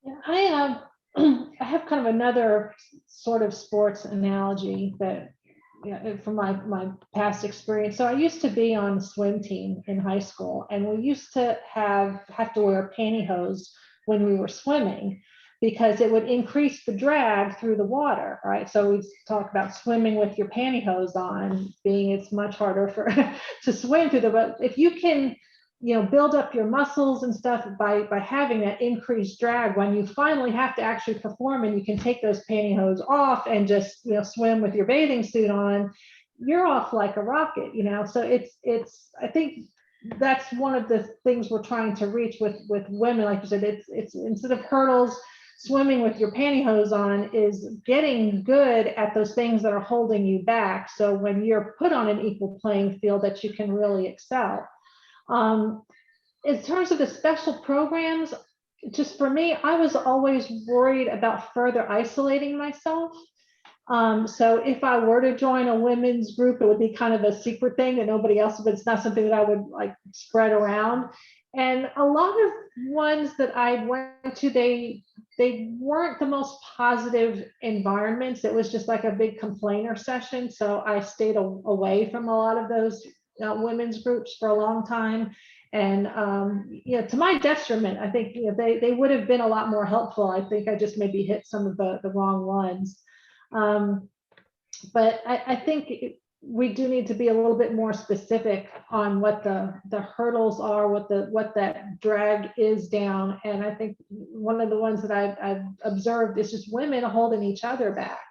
Yeah, I have kind of another sort of sports analogy that, from my past experience. So I used to be on the swim team in high school, and we used to have to wear pantyhose when we were swimming because it would increase the drag through the water, right? So we talk about swimming with your pantyhose on, being it's much harder for to swim through but if you can build up your muscles and stuff by having that increased drag, when you finally have to actually perform and you can take those pantyhose off and just swim with your bathing suit on, you're off like a rocket. So it's I think that's one of the things we're trying to reach with women. Like you said, it's instead of hurdles, swimming with your pantyhose on is getting good at those things that are holding you back, so when you're put on an equal playing field that you can really excel. In terms of the special programs, just for me, I was always worried about further isolating myself. So if I were to join a women's group, it would be kind of a secret thing that nobody else, but it's not something that I would like spread around. And a lot of ones that I went to, they weren't the most positive environments. It was just like a big complainer session. So I stayed away from a lot of those women's groups for a long time. And to my detriment, I think they would have been a lot more helpful. I think I just maybe hit some of the wrong ones. But I think we do need to be a little bit more specific on what the hurdles are, what that drag is down. And I think one of the ones that I've observed is just women holding each other back,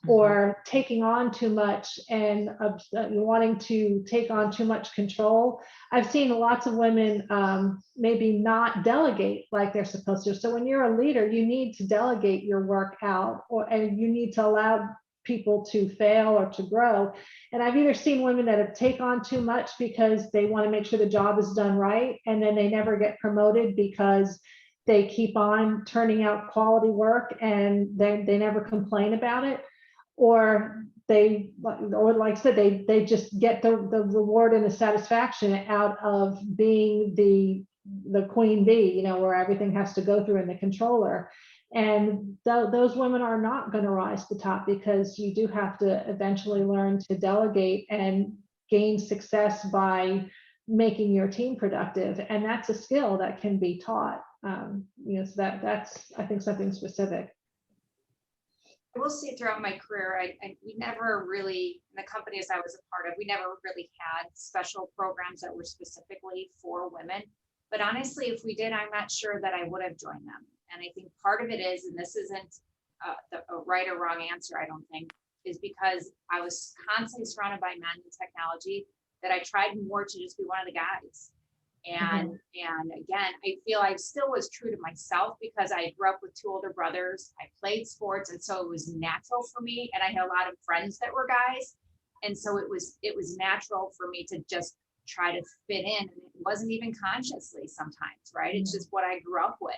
or taking on too much and wanting to take on too much control. I've seen lots of women maybe not delegate like they're supposed to. So when you're a leader, you need to delegate your work out, and you need to allow people to fail or to grow. And I've either seen women that have taken on too much because they want to make sure the job is done right, and then they never get promoted because they keep on turning out quality work and they never complain about it. Or like I said, they just get the reward and the satisfaction out of being the queen bee, where everything has to go through in the controller. And those women are not going to rise to the top, because you do have to eventually learn to delegate and gain success by making your team productive. And that's a skill that can be taught. So that's, I think, something specific. I will say throughout my career, we never really, in the companies I was a part of, we never really had special programs that were specifically for women. But honestly, if we did, I'm not sure that I would have joined them. And I think part of it is, and this isn't a right or wrong answer, I don't think, is because I was constantly surrounded by men in technology that I tried more to just be one of the guys. And again, I feel I still was true to myself because I grew up with 2 older brothers. I played sports, and so it was natural for me. And I had a lot of friends that were guys, and so it was natural for me to just try to fit in. And it wasn't even consciously sometimes, right? It's just what I grew up with.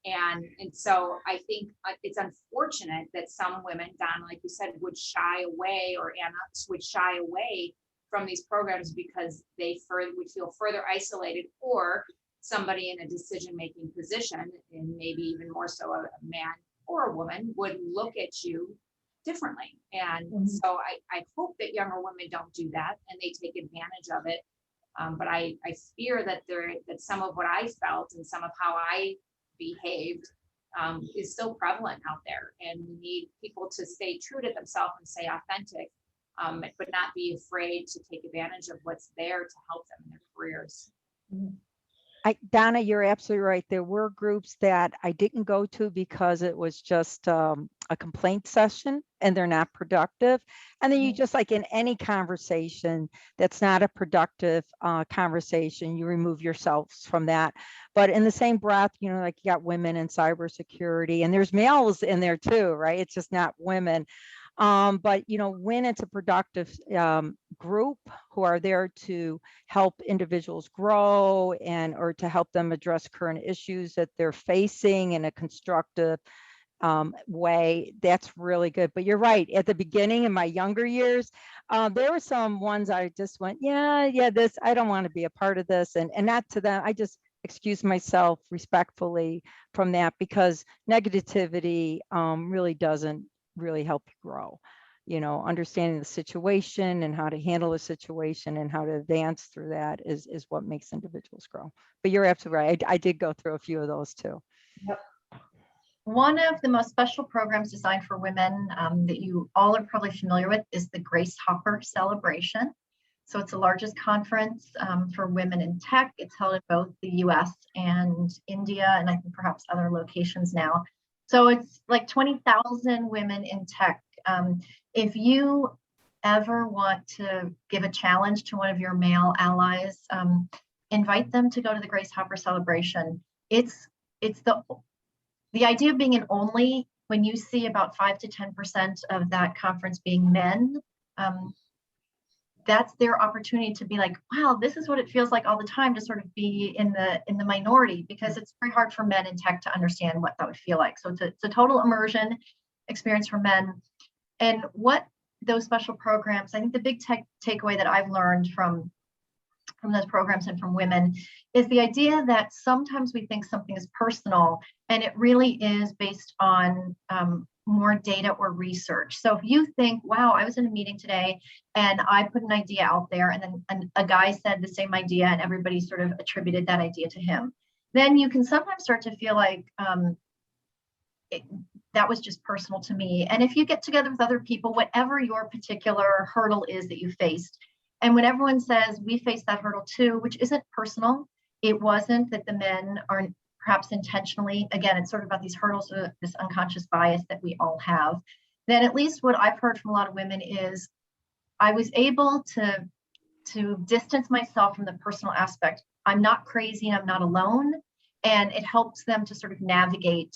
And so I think it's unfortunate that some women, Don, like you said, would shy away, or Anna would shy away from these programs because they would feel further isolated, or somebody in a decision-making position, and maybe even more so a man or a woman, would look at you differently. And so I hope that younger women don't do that and they take advantage of it. But I fear that that some of what I felt and some of how I behaved is still prevalent out there, and we need people to stay true to themselves and stay authentic, but not be afraid to take advantage of what's there to help them in their careers. Donna, you're absolutely right. There were groups that I didn't go to because it was just a complaint session and they're not productive. And then you just, like in any conversation that's not a productive conversation, you remove yourselves from that. But in the same breath, like you got women in cybersecurity, and there's males in there too, right? It's just not women. But when it's a productive group who are there to help individuals grow or to help them address current issues that they're facing in a constructive way, that's really good. But you're right, at the beginning, in my younger years, there were some ones I just went, this, I don't want to be a part of this, and not to them. I just excuse myself respectfully from that, because negativity really doesn't really help you grow. Understanding the situation and how to handle a situation and how to advance through that is what makes individuals grow. But you're absolutely right. I did go through a few of those too. Yep. One of the most special programs designed for women that you all are probably familiar with is the Grace Hopper Celebration. So it's the largest conference for women in tech. It's held in both the US and India, and I think perhaps other locations now. So it's like 20,000 women in tech. If you ever want to give a challenge to one of your male allies, invite them to go to the Grace Hopper Celebration. It's the idea of being an only, when you see about 5 to 10% of that conference being men, that's their opportunity to be like, wow, this is what it feels like all the time to sort of be in the minority, because it's very hard for men in tech to understand what that would feel like. So it's a total immersion experience for men. And what those special programs, I think the big takeaway that I've learned from those programs and from women is the idea that sometimes we think something is personal, and it really is based on more data or research. So if you think, wow, I was in a meeting today and I put an idea out there, and then a guy said the same idea and everybody sort of attributed that idea to him, then you can sometimes start to feel like that was just personal to me. And if you get together with other people, whatever your particular hurdle is that you faced, and when everyone says we face that hurdle too, which isn't personal, it wasn't that the men are perhaps intentionally, again, it's sort of about these hurdles, this unconscious bias that we all have, then at least what I've heard from a lot of women is I was able to distance myself from the personal aspect. I'm not crazy and I'm not alone. And it helps them to sort of navigate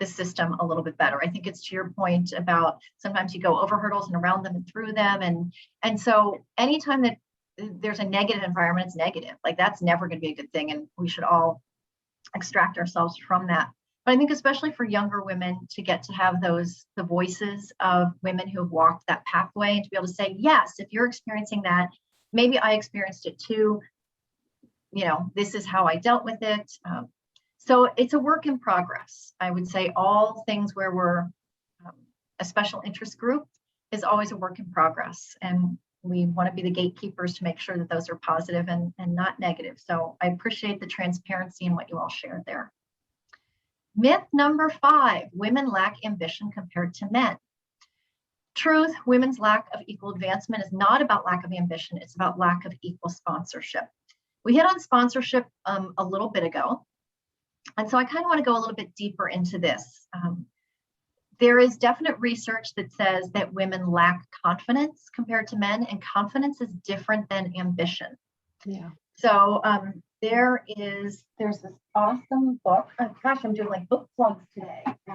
the system a little bit better. I think it's to your point about sometimes you go over hurdles and around them and through them. And so anytime that there's a negative environment, it's negative. Like that's never going to be a good thing. And we should all extract ourselves from that. But I think especially for younger women to get to have the voices of women who have walked that pathway and to be able to say, yes, if you're experiencing that, maybe I experienced it too. This is how I dealt with it. So it's a work in progress. I would say all things where we're a special interest group is always a work in progress. And we want to be the gatekeepers to make sure that those are positive and not negative. So I appreciate the transparency and what you all shared there. Myth number 5, women lack ambition compared to men. Truth, women's lack of equal advancement is not about lack of ambition, it's about lack of equal sponsorship. We hit on sponsorship a little bit ago. And so I kind of want to go a little bit deeper into this. There is definite research that says that women lack confidence compared to men, and confidence is different than ambition. Yeah. So there's this awesome book. Oh gosh, I'm doing like book plugs today. So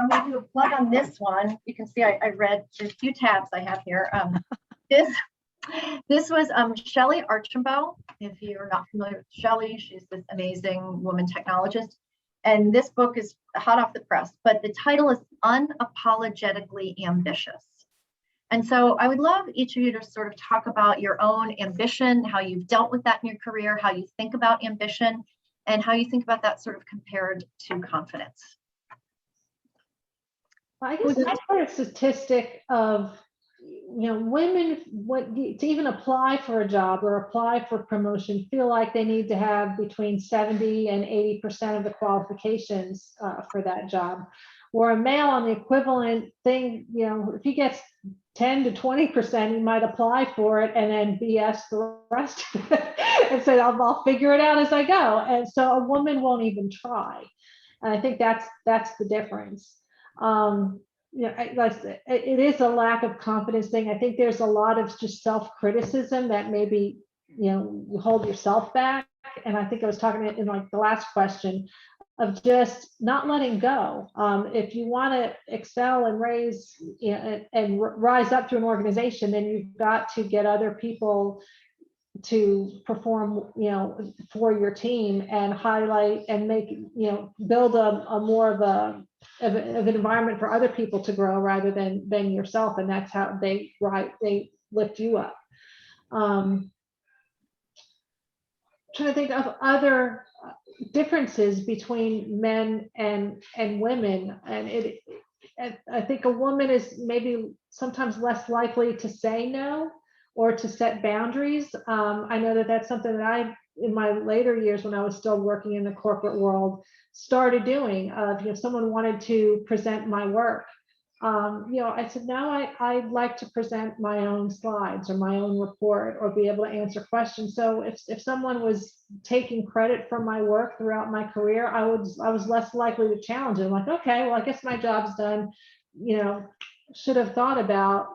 I'm going to do a plug on this one. You can see I read the few tabs I have here. This was Shelley Archambault. If you're not familiar with Shelley, she's this amazing woman technologist. And this book is hot off the press, but the title is Unapologetically Ambitious. And so I would love each of you to sort of talk about your own ambition, how you've dealt with that in your career, how you think about ambition, and how you think about that sort of compared to confidence. I guess I heard a statistic of, women to even apply for a job or apply for promotion feel like they need to have between 70 and 80% of the qualifications for that job. Or a male on the equivalent thing, if he gets 10 to 20%, he might apply for it and then BS the rest of it and say, I'll figure it out as I go. And so a woman won't even try. And I think that's the difference. It is a lack of confidence thing. I think there's a lot of just self-criticism that maybe, you hold yourself back. And I think I was talking in like the last question of just not letting go. If you want to excel and raise, and rise up to an organization, then you've got to get other people to perform, for your team and highlight and make, build a more of an environment for other people to grow rather than yourself. And that's how they lift you up. Trying to think of other differences between men and women. And I think a woman is maybe sometimes less likely to say no or to set boundaries. I know that that's something that I, in my later years when I was still working in the corporate world, started doing. If someone wanted to present my work, I said, no, I'd like to present my own slides or my own report or be able to answer questions. So if someone was taking credit from my work throughout my career, I was less likely to challenge it. I'm like, okay, well, I guess my job's done. Should have thought about,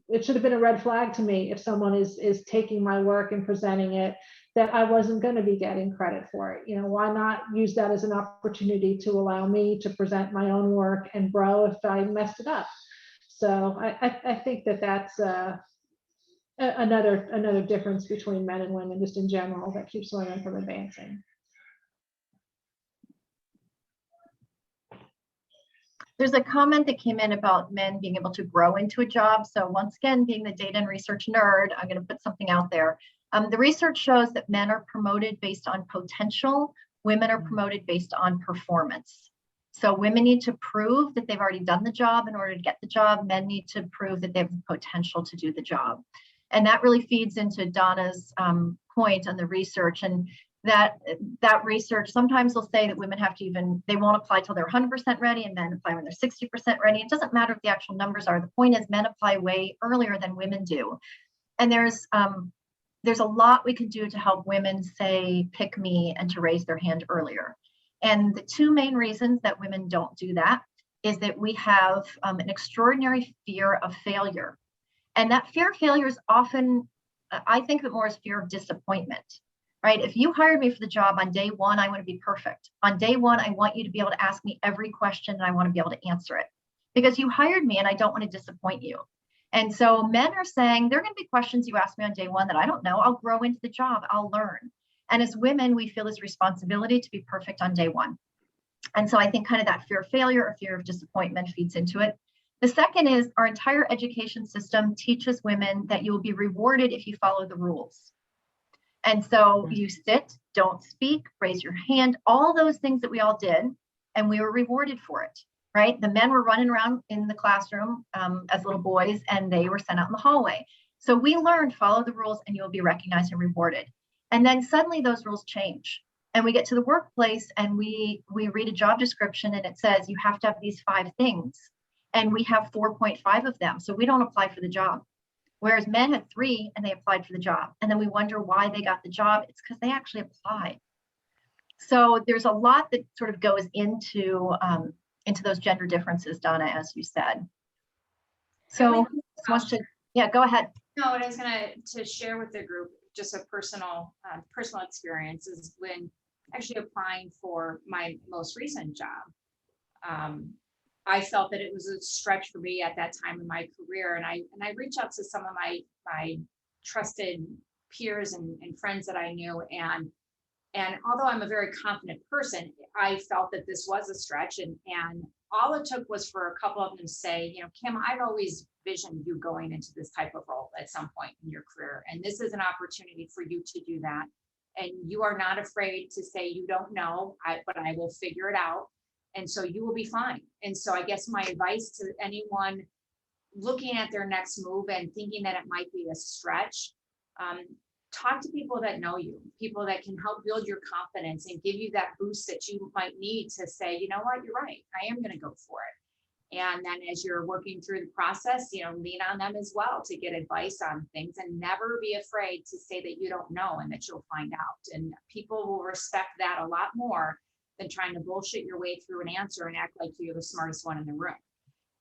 it should have been a red flag to me if someone is taking my work and presenting it, that I wasn't going to be getting credit for it. Why not use that as an opportunity to allow me to present my own work and grow if I messed it up? So I think that's another difference between men and women just in general that keeps women from advancing. There's a comment that came in about men being able to grow into a job. So once again, being the data and research nerd, I'm going to put something out there. The research shows that men are promoted based on potential, women are promoted based on performance. So women need to prove that they've already done the job in order to get the job. Men need to prove that they have the potential to do the job. And that really feeds into Donna's point on the research. And that research, sometimes they'll say that women have to they won't apply till they're 100% ready and men apply when they're 60% ready. It doesn't matter what the actual numbers are. The point is men apply way earlier than women do. And there's a lot we can do to help women say, pick me, and to raise their hand earlier. And the two main reasons that women don't do that is that we have an extraordinary fear of failure. And that fear of failure is often, I think of it more as fear of disappointment, right? If you hired me for the job on day one, I want to be perfect. On day one, I want you to be able to ask me every question and I want to be able to answer it because you hired me and I don't want to disappoint you. And so men are saying, there are going to be questions you ask me on day one that I don't know. I'll grow into the job. I'll learn. And as women, we feel this responsibility to be perfect on day one. And so I think kind of that fear of failure or fear of disappointment feeds into it. The second is our entire education system teaches women that you will be rewarded if you follow the rules. And so you sit, don't speak, raise your hand, all those things that we all did, and we were rewarded for it. right? The men were running around in the classroom as little boys, and they were sent out in the hallway. So we learned, follow the rules and you'll be recognized and rewarded. And then suddenly those rules change. And we get to the workplace and we read a job description and it says you have to have these 5 things. And we have 4.5 of them. So we don't apply for the job. Whereas men had 3 and they applied for the job. And then we wonder why they got the job. It's because they actually applied. So there's a lot that sort of goes into those gender differences, Donna, as you said. So yeah, go ahead. No, what I was to share with the group, just a personal experience is when actually applying for my most recent job. I felt that it was a stretch for me at that time in my career. And I reached out to some of my trusted peers and friends that I knew. And although I'm a very confident person, I felt that this was a stretch. And all it took was for a couple of them to say, Kim, I've always visioned you going into this type of role at some point in your career. And this is an opportunity for you to do that. And you are not afraid to say you don't know, but I will figure it out. And so you will be fine. And so I guess my advice to anyone looking at their next move and thinking that it might be a stretch, talk to people that know you, people that can help build your confidence and give you that boost that you might need to say, you know what, you're right, I am going to go for it. And then as you're working through the process, lean on them as well to get advice on things, and never be afraid to say that you don't know and that you'll find out. And people will respect that a lot more than trying to bullshit your way through an answer and act like you're the smartest one in the room.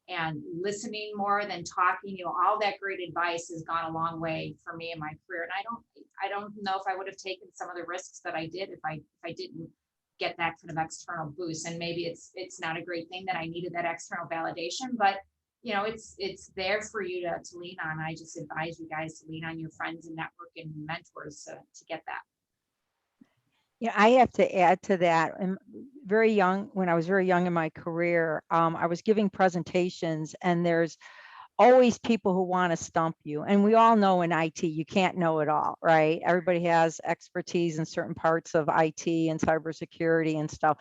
And listening more than talking, all that great advice has gone a long way for me in my career. And I don't know if I would have taken some of the risks that I did if I didn't get that kind of external boost. And maybe it's not a great thing that I needed that external validation, but it's there for you to lean on. I just advise you guys to lean on your friends and network and mentors to get that. Yeah, I have to add to that. When I was very young in my career, I was giving presentations, and there's always people who want to stump you. And we all know in IT, you can't know it all, right? Everybody has expertise in certain parts of IT and cybersecurity and stuff.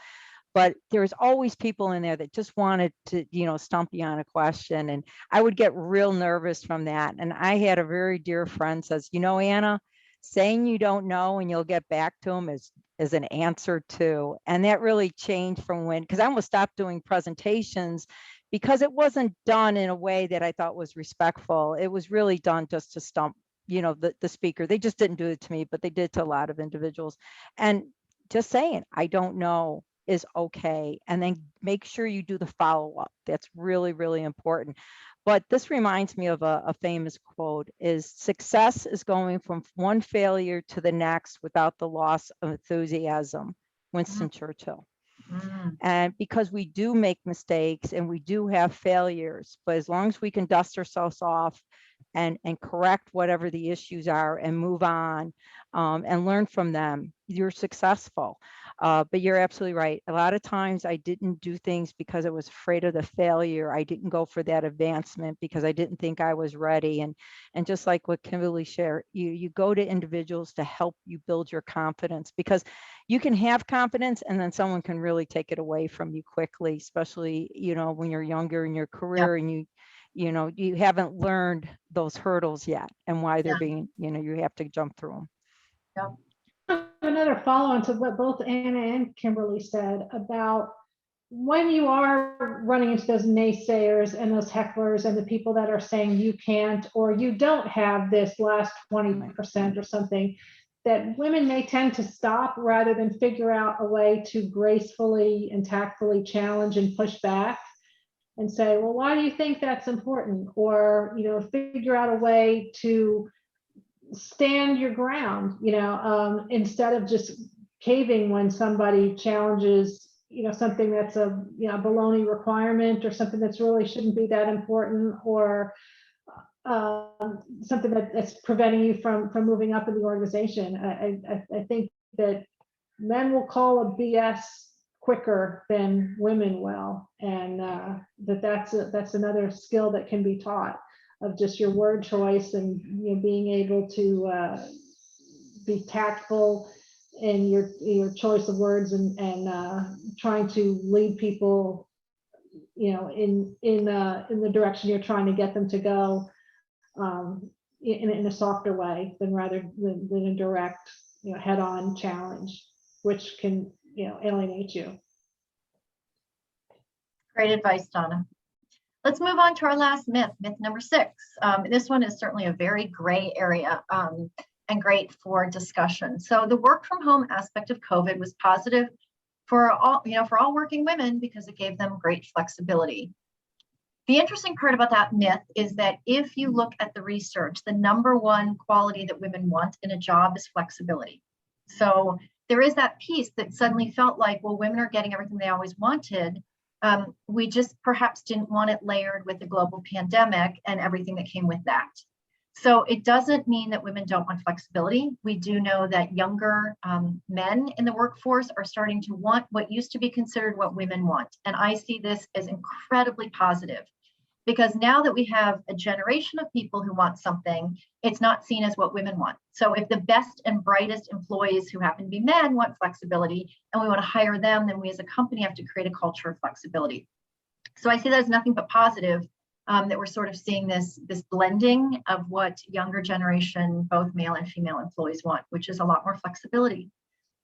But there's always people in there that just wanted to, stump you on a question. And I would get real nervous from that. And I had a very dear friend says, Anna, saying you don't know and you'll get back to them is an answer too. And that really changed from because I almost stopped doing presentations because it wasn't done in a way that I thought was respectful. It was really done just to stump, the speaker. They just didn't do it to me, but they did to a lot of individuals. And just saying, I don't know is okay. And then make sure you do the follow-up. That's really, really important. But this reminds me of a famous quote is success is going from one failure to the next without the loss of enthusiasm. Winston Churchill. And because we do make mistakes and we do have failures, but as long as we can dust ourselves off and correct whatever the issues are and move on and learn from them, you're successful. But you're absolutely right. A lot of times I didn't do things because I was afraid of the failure. I didn't go for that advancement because I didn't think I was ready. And just like what Kimberly shared, you go to individuals to help you build your confidence, because you can have confidence and then someone can really take it away from you quickly, especially, when you're younger in your career. Yep. And you haven't learned those hurdles yet and why they're being, you have to jump through them. Yep. Another follow-on to what both Anna and Kimberly said about when you are running into those naysayers and those hecklers and the people that are saying you can't or you don't have this last 20% or something, that women may tend to stop rather than figure out a way to gracefully and tactfully challenge and push back and say, well, why do you think that's important? Or, figure out a way to stand your ground, instead of just caving when somebody challenges, something that's a baloney requirement or something that's really shouldn't be that important, or something that's preventing you from moving up in the organization. I think that men will call a BS quicker than women will, and that's another skill that can be taught, of just your word choice and being able to be tactful in your choice of words and trying to lead people in the direction you're trying to get them to go, in a softer way than a direct, head-on challenge, which can, alienate you. Great advice, Donna. Let's move on to our last myth, myth number 6. This one is certainly a very gray area and great for discussion. So the work from home aspect of COVID was positive for all working women because it gave them great flexibility. The interesting part about that myth is that if you look at the research, the number one quality that women want in a job is flexibility. So there is that piece that suddenly felt like, well, women are getting everything they always wanted. We just perhaps didn't want it layered with the global pandemic and everything that came with that. So it doesn't mean that women don't want flexibility. We do know that younger men in the workforce are starting to want what used to be considered what women want. And I see this as incredibly positive, because now that we have a generation of people who want something, it's not seen as what women want. So if the best and brightest employees who happen to be men want flexibility and we want to hire them, then we as a company have to create a culture of flexibility. So I see that as nothing but positive, that we're sort of seeing this blending of what younger generation, both male and female employees want, which is a lot more flexibility.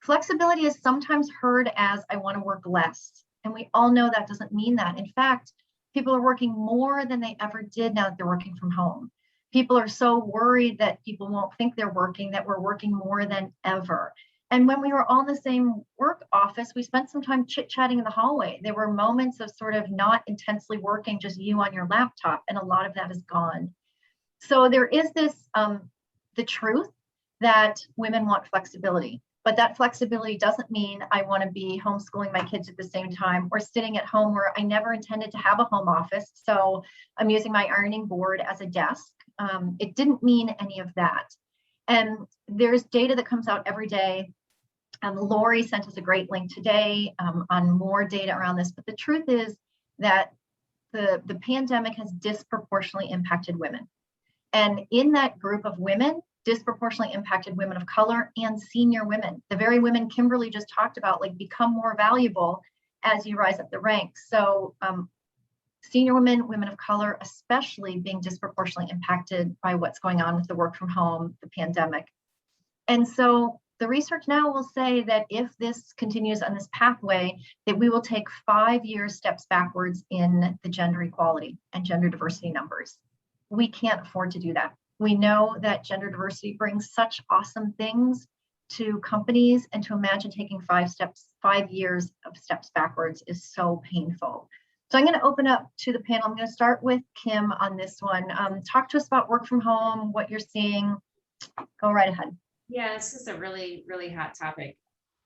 Flexibility is sometimes heard as I want to work less. And we all know that doesn't mean that. In fact, people are working more than they ever did now that they're working from home. People are so worried that people won't think they're working, that we're working more than ever. And when we were all in the same work office, we spent some time chit-chatting in the hallway. There were moments of sort of not intensely working, just you on your laptop, and a lot of that is gone. So there is this, the truth that women want flexibility, but that flexibility doesn't mean I want to be homeschooling my kids at the same time or sitting at home where I never intended to have a home office. So I'm using my ironing board as a desk. It didn't mean any of that. And there's data that comes out every day. Lori sent us a great link today on more data around this. But the truth is that the pandemic has disproportionately impacted women. And in that group of women, disproportionately impacted women of color and senior women, the very women Kimberly just talked about, like become more valuable as you rise up the ranks. So senior women, women of color, especially being disproportionately impacted by what's going on with the work from home, the pandemic. And so the research now will say that if this continues on this pathway, that we will take 5 year steps backwards in the gender equality and gender diversity numbers. We can't afford to do that. We know that gender diversity brings such awesome things to companies, and to imagine taking 5 years of steps backwards is so painful. So I'm going to open up to the panel. I'm going to start with Kim on this one. Talk to us about work from home, what you're seeing. Go right ahead. Yeah, this is a really, really hot topic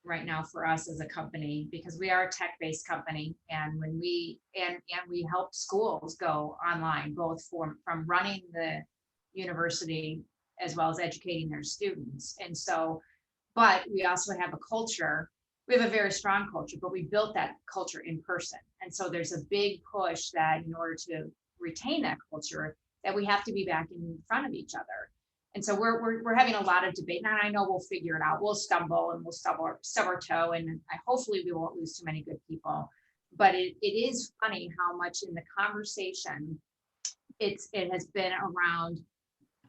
right now for us as a company, because we are a tech-based company, and when we help schools go online, both from running the university as well as educating their students. And so, but we also have a culture. We have a very strong culture, but we built that culture in person. And so there's a big push that in order to retain that culture, that we have to be back in front of each other. And so we're having a lot of debate, and I know we'll figure it out. We'll stumble and we'll stub our toe, and hopefully we won't lose too many good people. But it is funny how much in the conversation it has been around.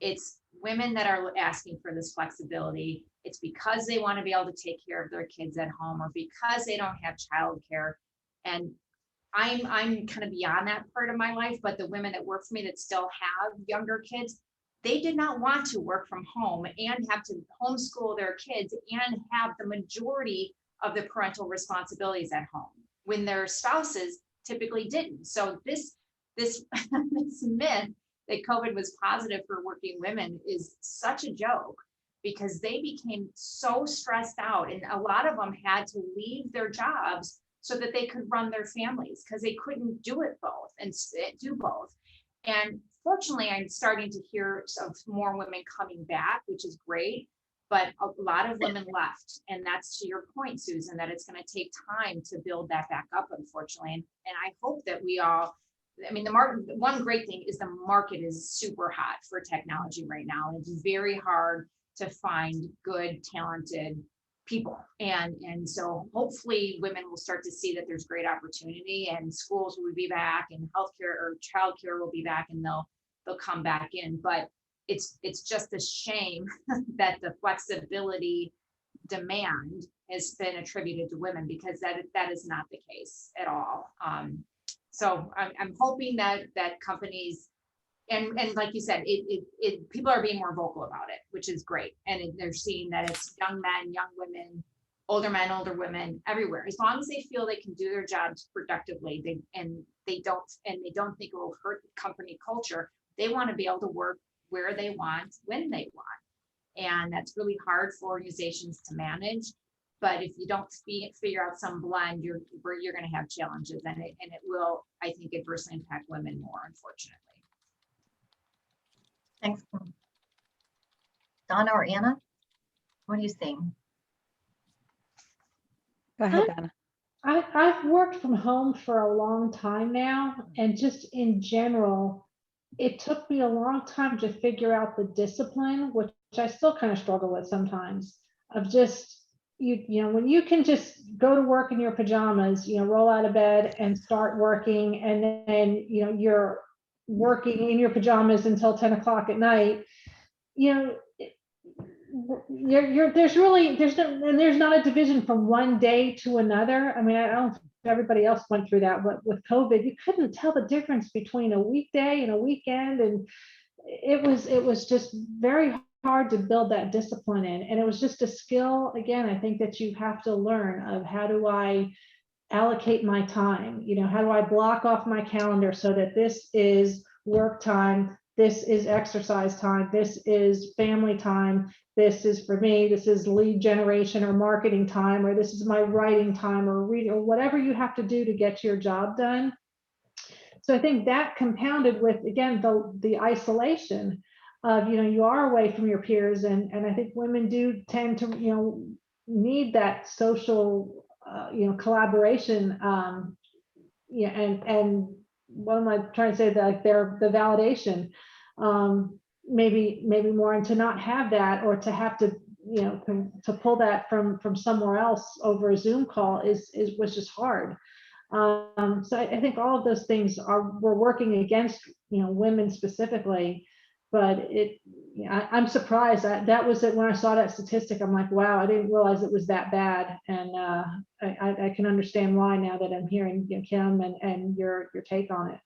It's women that are asking for this flexibility. It's because they want to be able to take care of their kids at home, or because they don't have childcare. And I'm kind of beyond that part of my life, but the women that work for me that still have younger kids, they did not want to work from home and have to homeschool their kids and have the majority of the parental responsibilities at home when their spouses typically didn't. So this myth that COVID was positive for working women is such a joke, because they became so stressed out, and a lot of them had to leave their jobs so that they could run their families, because they couldn't do it both and do both. And fortunately, I'm starting to hear of more women coming back, which is great, but a lot of women left. And that's to your point, Susan, that it's going to take time to build that back up, unfortunately. And I hope that we all, I mean, the market, one great thing is the market is super hot for technology right now. And it's very hard to find good, talented people. And so hopefully women will start to see that there's great opportunity, and schools will be back, and healthcare or childcare will be back, and they'll come back in. But it's just a shame that the flexibility demand has been attributed to women, because that is not the case at all. So I'm hoping that companies, and like you said, people are being more vocal about it, which is great. And they're seeing that it's young men, young women, older men, older women, everywhere. As long as they feel they can do their jobs productively, they don't think it will hurt company culture. They want to be able to work where they want, when they want. And that's really hard for organizations to manage. But if you don't figure out some blend, you're going to have challenges, and it will, I think, adversely impact women more, unfortunately. Thanks. Donna or Anna, what are you seeing? Go ahead, Donna. I've worked from home for a long time now, and just in general, it took me a long time to figure out the discipline, which I still kind of struggle with sometimes, of just, you know, when you can just go to work in your pajamas, you know, roll out of bed and start working, and then, you know, you're working in your pajamas until 10 o'clock at night, you know, there's not a division from one day to another. I mean, I don't think everybody else went through that, but with COVID, you couldn't tell the difference between a weekday and a weekend, and it was just very hard to build that discipline in. And it was just a skill, again, I think, that you have to learn, of how do I allocate my time? You know, how do I block off my calendar so that this is work time, this is exercise time, this is family time, this is, for me, this is lead generation or marketing time, or this is my writing time or reading, or whatever you have to do to get your job done. So I think that compounded with, again, the isolation of, you know, you are away from your peers, and I think women do tend to, you know, need that social, you know, collaboration. Yeah, and what am I trying to say? That the validation, maybe more, and to not have that, or to have to, you know, to pull that from somewhere else over a Zoom call was just hard. So I think all of those things were working against, you know, women specifically, but I'm surprised that was it. When I saw that statistic, I'm like, wow, I didn't realize it was that bad. And I can understand why now that I'm hearing, you know, Kim and your take on it.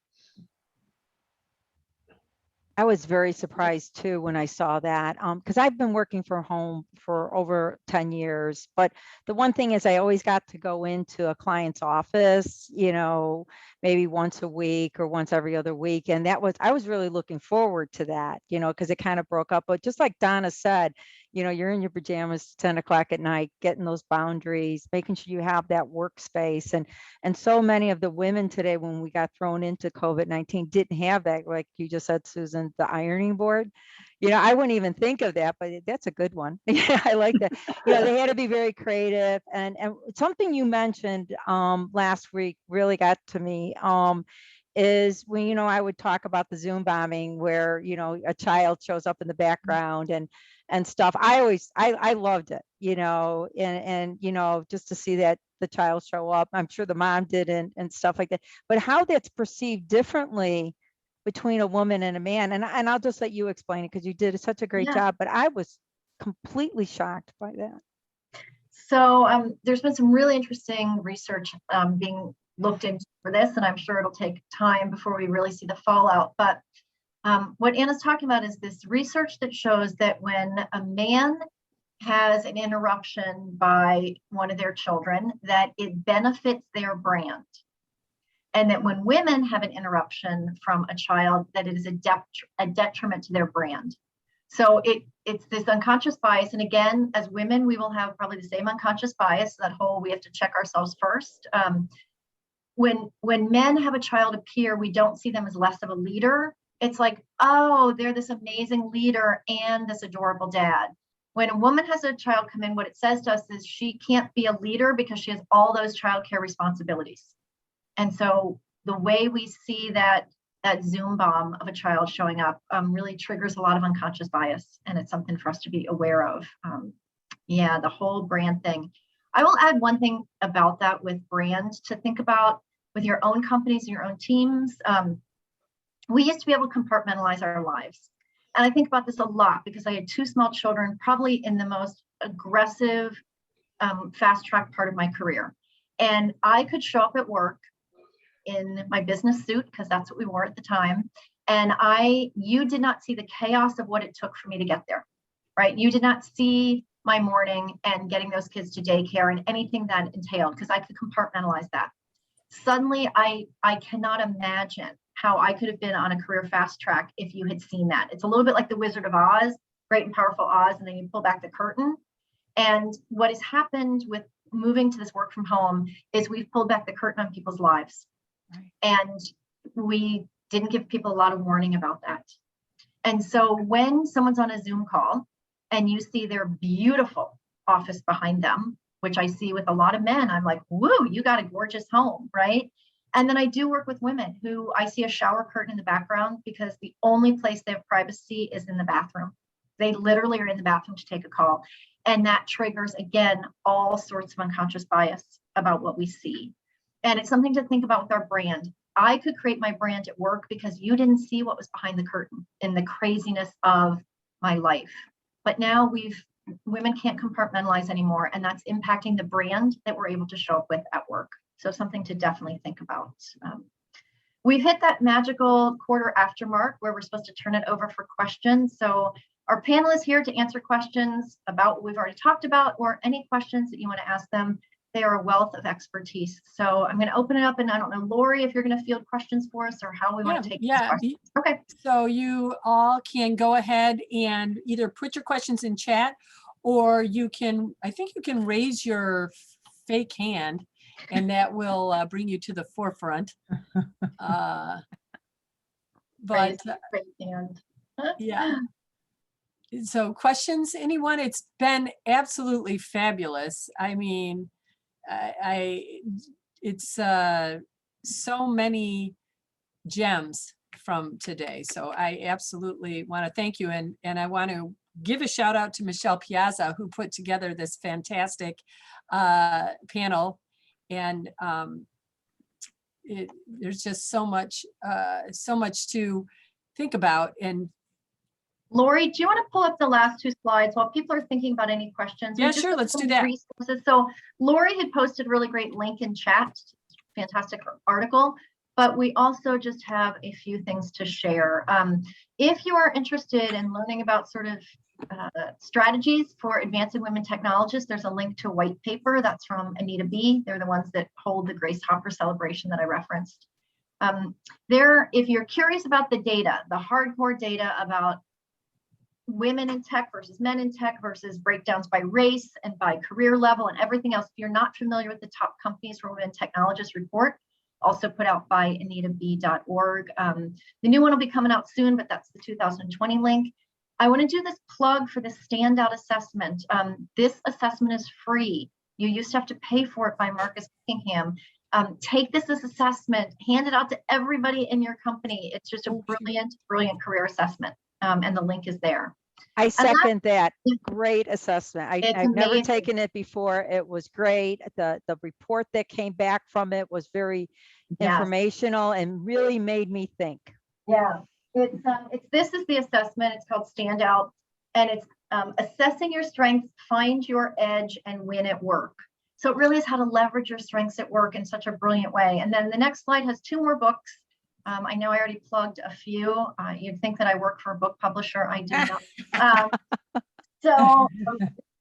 I was very surprised too when I saw that, because I've been working from home for over 10 years. But the one thing is, I always got to go into a client's office, you know, maybe once a week or once every other week. And I was really looking forward to that, you know, because it kind of broke up. But just like Donna said, you know, you're in your pajamas 10 o'clock at night, getting those boundaries, making sure you have that workspace. And so many of the women today, when we got thrown into COVID-19, didn't have that, like you just said, Susan, the ironing board. You know, I wouldn't even think of that, but that's a good one. Yeah, I like that. You know, they had to be very creative. And something you mentioned last week really got to me. Is when, you know, I would talk about the Zoom bombing, where, you know, a child shows up in the background and stuff. I loved it, you know, and you know, just to see that the child show up. I'm sure the mom did, and stuff like that. But how that's perceived differently between a woman and a man, and I'll just let you explain it, because you did such a great job. But I was completely shocked by that. So there's been some really interesting research being looked into for this, and I'm sure it'll take time before we really see the fallout. But what Anna's talking about is this research that shows that when a man has an interruption by one of their children, that it benefits their brand. And that when women have an interruption from a child, that it is a detriment to their brand. So it's this unconscious bias. And again, as women, we will have probably the same unconscious bias, that whole, we have to check ourselves first. When men have a child appear, we don't see them as less of a leader. It's like, oh, they're this amazing leader and this adorable dad. When a woman has a child come in, what it says to us is she can't be a leader because she has all those childcare responsibilities. And so the way we see that Zoom bomb of a child showing up really triggers a lot of unconscious bias, and it's something for us to be aware of. Yeah, the whole brand thing. I will add one thing about that with brand to think about with your own companies and your own teams. We used to be able to compartmentalize our lives. And I think about this a lot because I had 2 small children, probably in the most aggressive, fast track part of my career. And I could show up at work in my business suit, because that's what we wore at the time. And you did not see the chaos of what it took for me to get there, right? You did not see my morning and getting those kids to daycare and anything that entailed, because I could compartmentalize that. Suddenly, I cannot imagine how I could have been on a career fast track if you had seen that. It's a little bit like the Wizard of Oz, Great and Powerful Oz, and then you pull back the curtain. And what has happened with moving to this work from home is we've pulled back the curtain on people's lives. Right. And we didn't give people a lot of warning about that. And so when someone's on a Zoom call and you see their beautiful office behind them, which I see with a lot of men, I'm like, woo, you got a gorgeous home, right? And then I do work with women who I see a shower curtain in the background because the only place they have privacy is in the bathroom. They literally are in the bathroom to take a call. And that triggers, again, all sorts of unconscious bias about what we see. And it's something to think about with our brand. I could create my brand at work because you didn't see what was behind the curtain in the craziness of my life. But now women can't compartmentalize anymore, and that's impacting the brand that we're able to show up with at work. So something to definitely think about. We've hit that magical quarter after mark where we're supposed to turn it over for questions. So our panel is here to answer questions about what we've already talked about, or any questions that you want to ask them. They are a wealth of expertise. So I'm going to open it up, and I don't know, Lori, if you're going to field questions for us or how we want to take these questions. Okay. So you all can go ahead and either put your questions in chat, or you can, I think you can raise your fake hand, and that will bring you to the forefront. But yeah. So questions, anyone? It's been absolutely fabulous. I mean, it's so many gems from today. So I absolutely want to thank you. And I want to give a shout out to Michelle Piazza, who put together this fantastic panel. And there's just so much to think about. And Lori, do you want to pull up the last 2 slides while people are thinking about any questions? Yeah, sure. Let's do that. Resources. So Lori had posted a really great link in chat, fantastic article, but we also just have a few things to share. If you are interested in learning about sort of strategies for advancing women technologists, there's a link to a white paper that's from Anita B. They're the ones that hold the Grace Hopper celebration that I referenced. If you're curious about the data, the hardcore data about women in tech versus men in tech versus breakdowns by race and by career level and everything else, if you're not familiar with the top companies for women technologists report, also put out by AnitaB.org. The new one will be coming out soon, but that's the 2020 link. I want to do this plug for the standout assessment. This assessment is free. You used to have to pay for it by Marcus Buckingham. Take this as assessment, hand it out to everybody in your company. It's just a brilliant, brilliant career assessment. And the link is there. I second that. Great assessment. I've never taken it before. It was great. The report that came back from it was very informational and really made me think. Yeah, this is the assessment. It's called Standout, and it's assessing your strengths, find your edge, and win at work. So it really is how to leverage your strengths at work in such a brilliant way. And then the next slide has 2 more books. I know I already plugged a few. You'd think that I work for a book publisher. I do not. So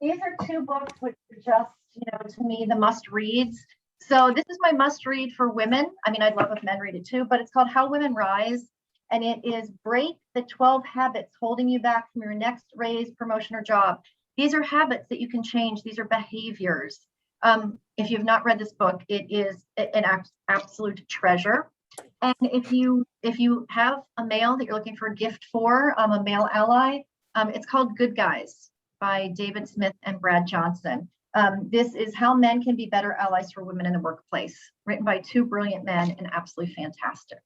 these are 2 books which are just, to me, the must reads. So this is my must read for women. I mean, I'd love if men read it too, but it's called How Women Rise. And it is Break the 12 Habits Holding You Back from Your Next Raise, Promotion, or Job. These are habits that you can change. These are behaviors. If you've not read this book, it is an absolute treasure. And if you have a male that you're looking for a gift for, a male ally, it's called Good Guys by David Smith and Brad Johnson. This is how men can be better allies for women in the workplace, written by 2 brilliant men and absolutely fantastic.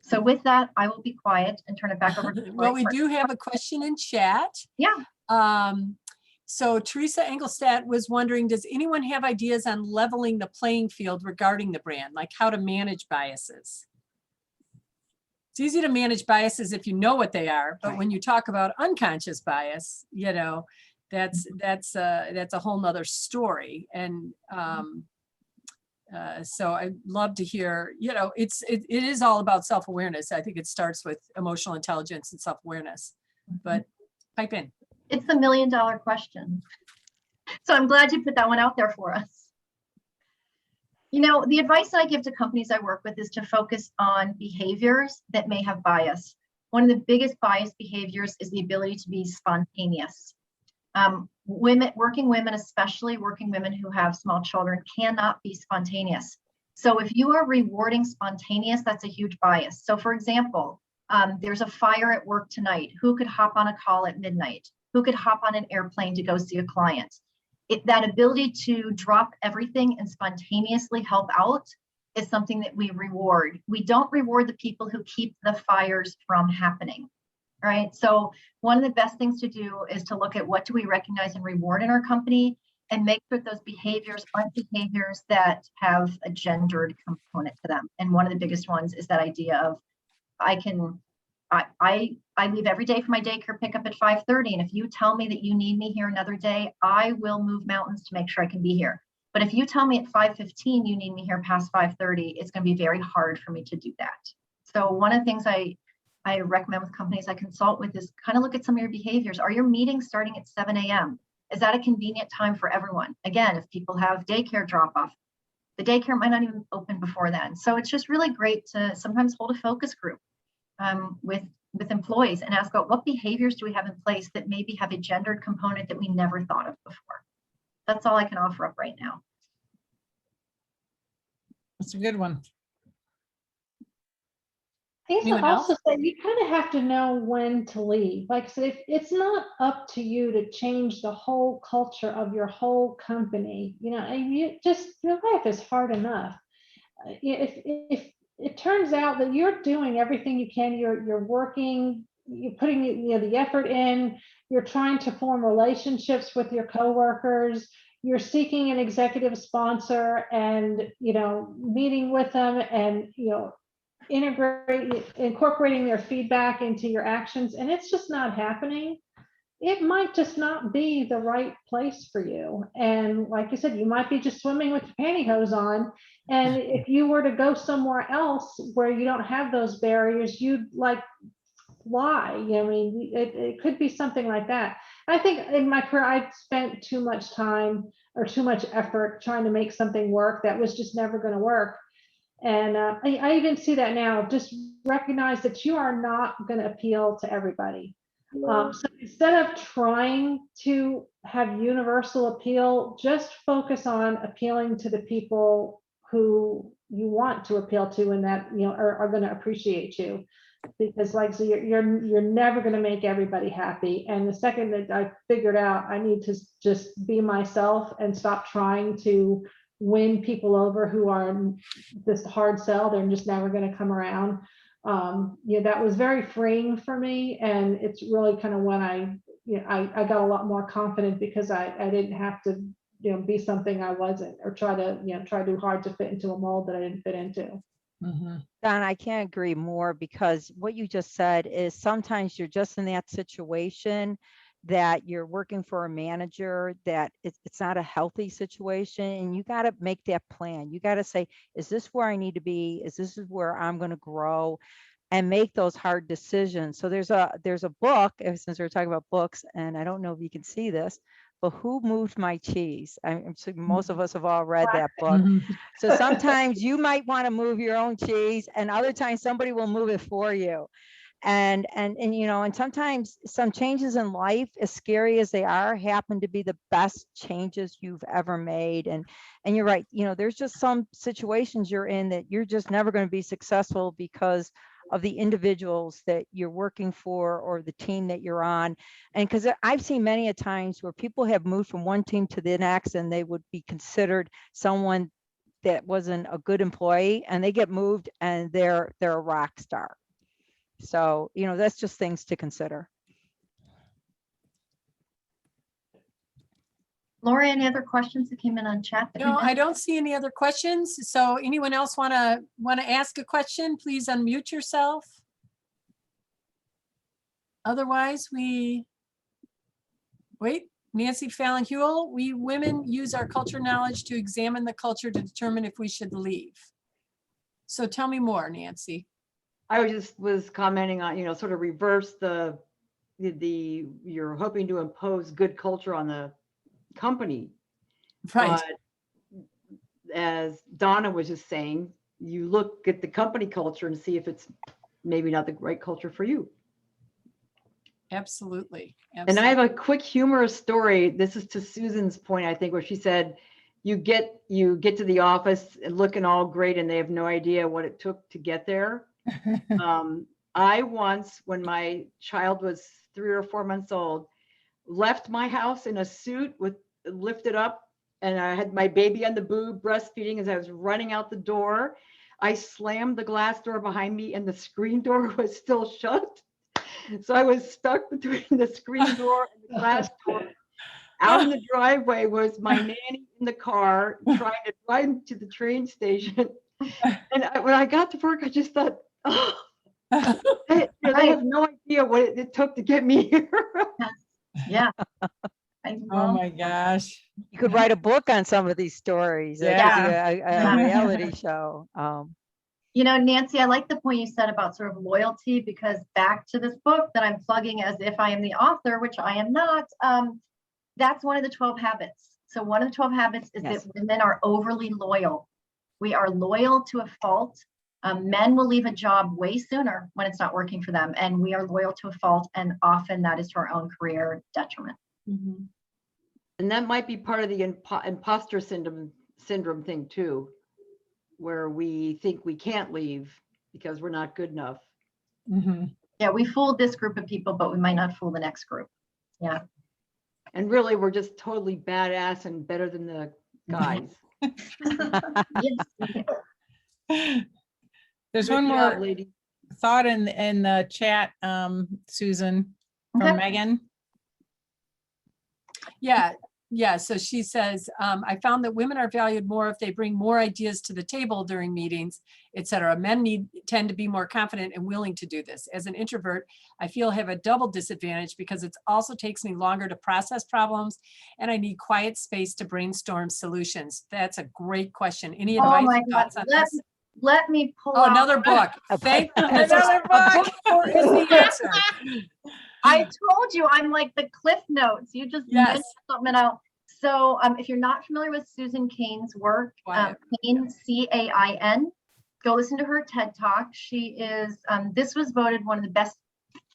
So with that, I will be quiet and turn it back over to Well, we do have a question in chat. Yeah. So Teresa Engelstadt was wondering, does anyone have ideas on leveling the playing field regarding the brand, like how to manage biases? It's easy to manage biases if you know what they are, but when you talk about unconscious bias, you know, that's a whole nother story. And so I'd love to hear, you know, it is all about self-awareness. I think it starts with emotional intelligence and self-awareness, but pipe in. It's the $1 million question. So I'm glad you put that one out there for us. You know, the advice that I give to companies I work with is to focus on behaviors that may have bias. One of the biggest bias behaviors is the ability to be spontaneous. Working women, especially working women who have small children, cannot be spontaneous. So if you are rewarding spontaneous, that's a huge bias. So for example, there's a fire at work tonight. Who could hop on a call at midnight? Who could hop on an airplane to go see a client? That ability to drop everything and spontaneously help out is something that we reward. We don't reward the people who keep the fires from happening, right? So one of the best things to do is to look at what do we recognize and reward in our company and make sure those behaviors aren't behaviors that have a gendered component to them. And one of the biggest ones is that idea of I leave every day for my daycare pickup at 5:30. And if you tell me that you need me here another day, I will move mountains to make sure I can be here. But if you tell me at 5:15 you need me here past 5:30, it's going to be very hard for me to do that. So one of the things I recommend with companies I consult with is kind of look at some of your behaviors. Are your meetings starting at 7 a.m.? Is that a convenient time for everyone? Again, if people have daycare drop off, the daycare might not even open before then. So it's just really great to sometimes hold a focus group with employees and ask about what behaviors do we have in place that maybe have a gendered component that we never thought of before. That's all I can offer up right now. That's a good one. I guess Anyone also else? say you kind of have to know when to leave. Like I said, it's not up to you to change the whole culture of your whole company. You know, and your life is hard enough. If it turns out that you're doing everything you can, you're working, you're putting the effort in, you're trying to form relationships with your coworkers, you're seeking an executive sponsor and meeting with them and incorporating their feedback into your actions, and it's just not happening. It might just not be the right place for you. And like you said, you might be just swimming with your pantyhose on. And if you were to go somewhere else where you don't have those barriers, you'd fly. I mean, it could be something like that. I think in my career, I spent too much time or too much effort trying to make something work that was just never going to work. And I even see that now. Just recognize that you are not going to appeal to everybody. So instead of trying to have universal appeal, just focus on appealing to the people who you want to appeal to and that are going to appreciate you. Because so you're never going to make everybody happy. And the second that I figured out I need to just be myself and stop trying to win people over who are this hard sell, they're just never going to come around. That was very freeing for me, and it's really kind of when I got a lot more confident because I didn't have to be something I wasn't, or try too hard to fit into a mold that I didn't fit into. Mm-hmm. Don, I can't agree more, because what you just said is sometimes you're just in that situation that you're working for a manager that it's not a healthy situation, and you got to make that plan. You got to say, is this where I need to be? Is this where I'm going to grow? And make those hard decisions. So there's a book, since we're talking about books, and I don't know if you can see this, but Who Moved My Cheese? I'm sure most of us have all read that book. Mm-hmm. So sometimes you might want to move your own cheese, and other times somebody will move it for you. And sometimes some changes in life, as scary as they are, happen to be the best changes you've ever made. And you're right, there's just some situations you're in that you're just never going to be successful because of the individuals that you're working for or the team that you're on. And because I've seen many a times where people have moved from one team to the next, and they would be considered someone that wasn't a good employee, and they get moved and they're a rock star. So, that's just things to consider. Laura, any other questions that came in on chat? that we No, I missed? don't see any other questions. So anyone else want to ask a question? Please unmute yourself. Otherwise, wait, Nancy Fallon Hewell, we women use our culture knowledge to examine the culture to determine if we should leave. So tell me more, Nancy. I was commenting on, sort of reverse you're hoping to impose good culture on the company. Right. But as Donna was just saying, you look at the company culture and see if it's maybe not the right culture for you. Absolutely. And I have a quick humorous story. This is to Susan's point, I think, where she said, you get to the office and looking all great and they have no idea what it took to get there. I once, when my child was 3 or 4 months old, left my house in a suit with lifted up, and I had my baby on the boob breastfeeding. As I was running out the door, I slammed the glass door behind me and the screen door was still shut. So I was stuck between the screen door and the glass door. Out in the driveway was my nanny in the car trying to drive me to the train station. And when I got to work, I just thought, oh, they have no idea what it took to get me here. Yeah. Oh my gosh. You could write a book on some of these stories. It could be a reality show. Nancy, I like the point you said about sort of loyalty, because back to this book that I'm plugging as if I am the author, which I am not, that's one of the 12 habits. So one of the 12 habits is that women are overly loyal. We are loyal to a fault. Men will leave a job way sooner when it's not working for them. And we are loyal to a fault. And often that is to our own career detriment. Mm-hmm. And that might be part of the imposter syndrome thing too, where we think we can't leave because we're not good enough. Mm-hmm. Yeah, we fooled this group of people, but we might not fool the next group. Yeah. And really, we're just totally badass and better than the guys. Yes. There's Good one job, more lady. thought in the chat, Susan, from Okay. Megan. Yeah. So she says, I found that women are valued more if they bring more ideas to the table during meetings, etc. Men tend to be more confident and willing to do this. As an introvert, I feel I have a double disadvantage because it also takes me longer to process problems and I need quiet space to brainstorm solutions. That's a great question. Any advice? Oh my or God. thoughts on this? Let me pull Oh, out another book. Thank goodness. Another A book. is the answer. I told you I'm like the cliff notes. You just mentioned something out. So if you're not familiar with Susan Cain's work, Cain, C-A-I-N, go listen to her TED Talk. She is, this was voted one of the best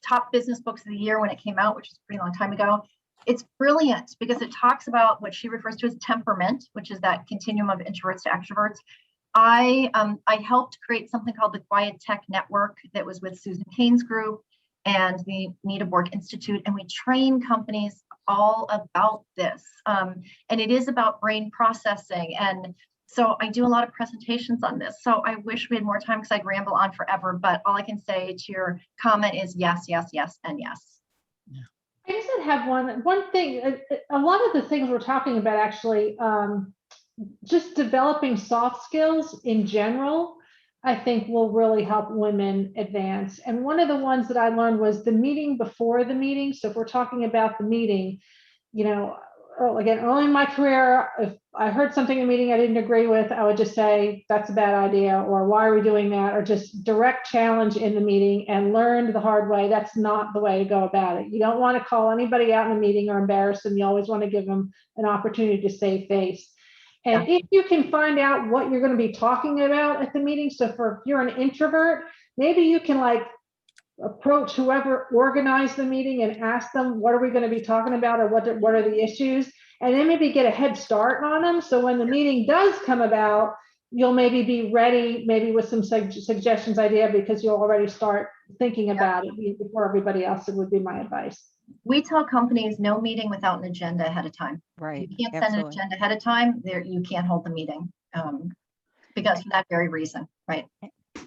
top business books of the year when it came out, which is a pretty long time ago. It's brilliant because it talks about what she refers to as temperament, which is that continuum of introverts to extroverts. I helped create something called the Quiet Tech Network that was with Susan Cain's group and the Need of Work Institute, and we train companies all about this. And it is about brain processing. And so I do a lot of presentations on this. So I wish we had more time because I'd ramble on forever, but all I can say to your comment is yes, yes, yes, and yes. I just have one thing. A lot of the things we're talking about actually, just developing soft skills in general, I think will really help women advance. And one of the ones that I learned was the meeting before the meeting. So if we're talking about the meeting, again, early in my career, if I heard something in a meeting I didn't agree with, I would just say, that's a bad idea, or why are we doing that? Or just direct challenge in the meeting and learned the hard way. That's not the way to go about it. You don't want to call anybody out in a meeting or embarrass them. You always want to give them an opportunity to save face. And if you can find out what you're going to be talking about at the meeting, so if you're an introvert, maybe you can approach whoever organized the meeting and ask them, what are we going to be talking about, or what are the issues, and then maybe get a head start on them. So when the meeting does come about, you'll maybe be ready, maybe with some suggestions, because you'll already start thinking about it before everybody else. It would be my advice. We tell companies no meeting without an agenda ahead of time. Right. You can't send an agenda ahead of time. You can't hold the meeting because for that very reason, right?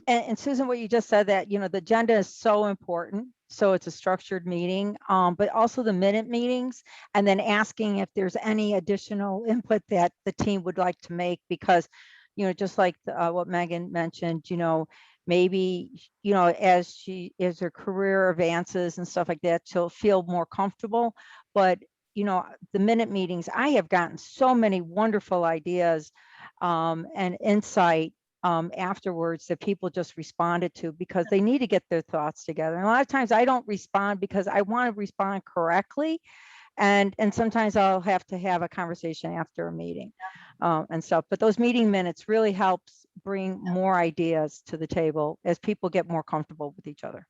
And Susan, what you just said, that the agenda is so important. so it's a structured meeting, but also the minute meetings, and then asking if there's any additional input that the team would like to make, because, you know, just like what Megan mentioned, you know, maybe, you know, as her career advances and stuff like that, she'll feel more comfortable. But, you know, the minute meetings, I have gotten so many wonderful ideas and insight afterwards that people just responded to, because they need to get their thoughts together. And a lot of times I don't respond because I want to respond correctly. And sometimes I'll have to have a conversation after a meeting and stuff. But those meeting minutes really helps bring more ideas to the table as people get more comfortable with each other.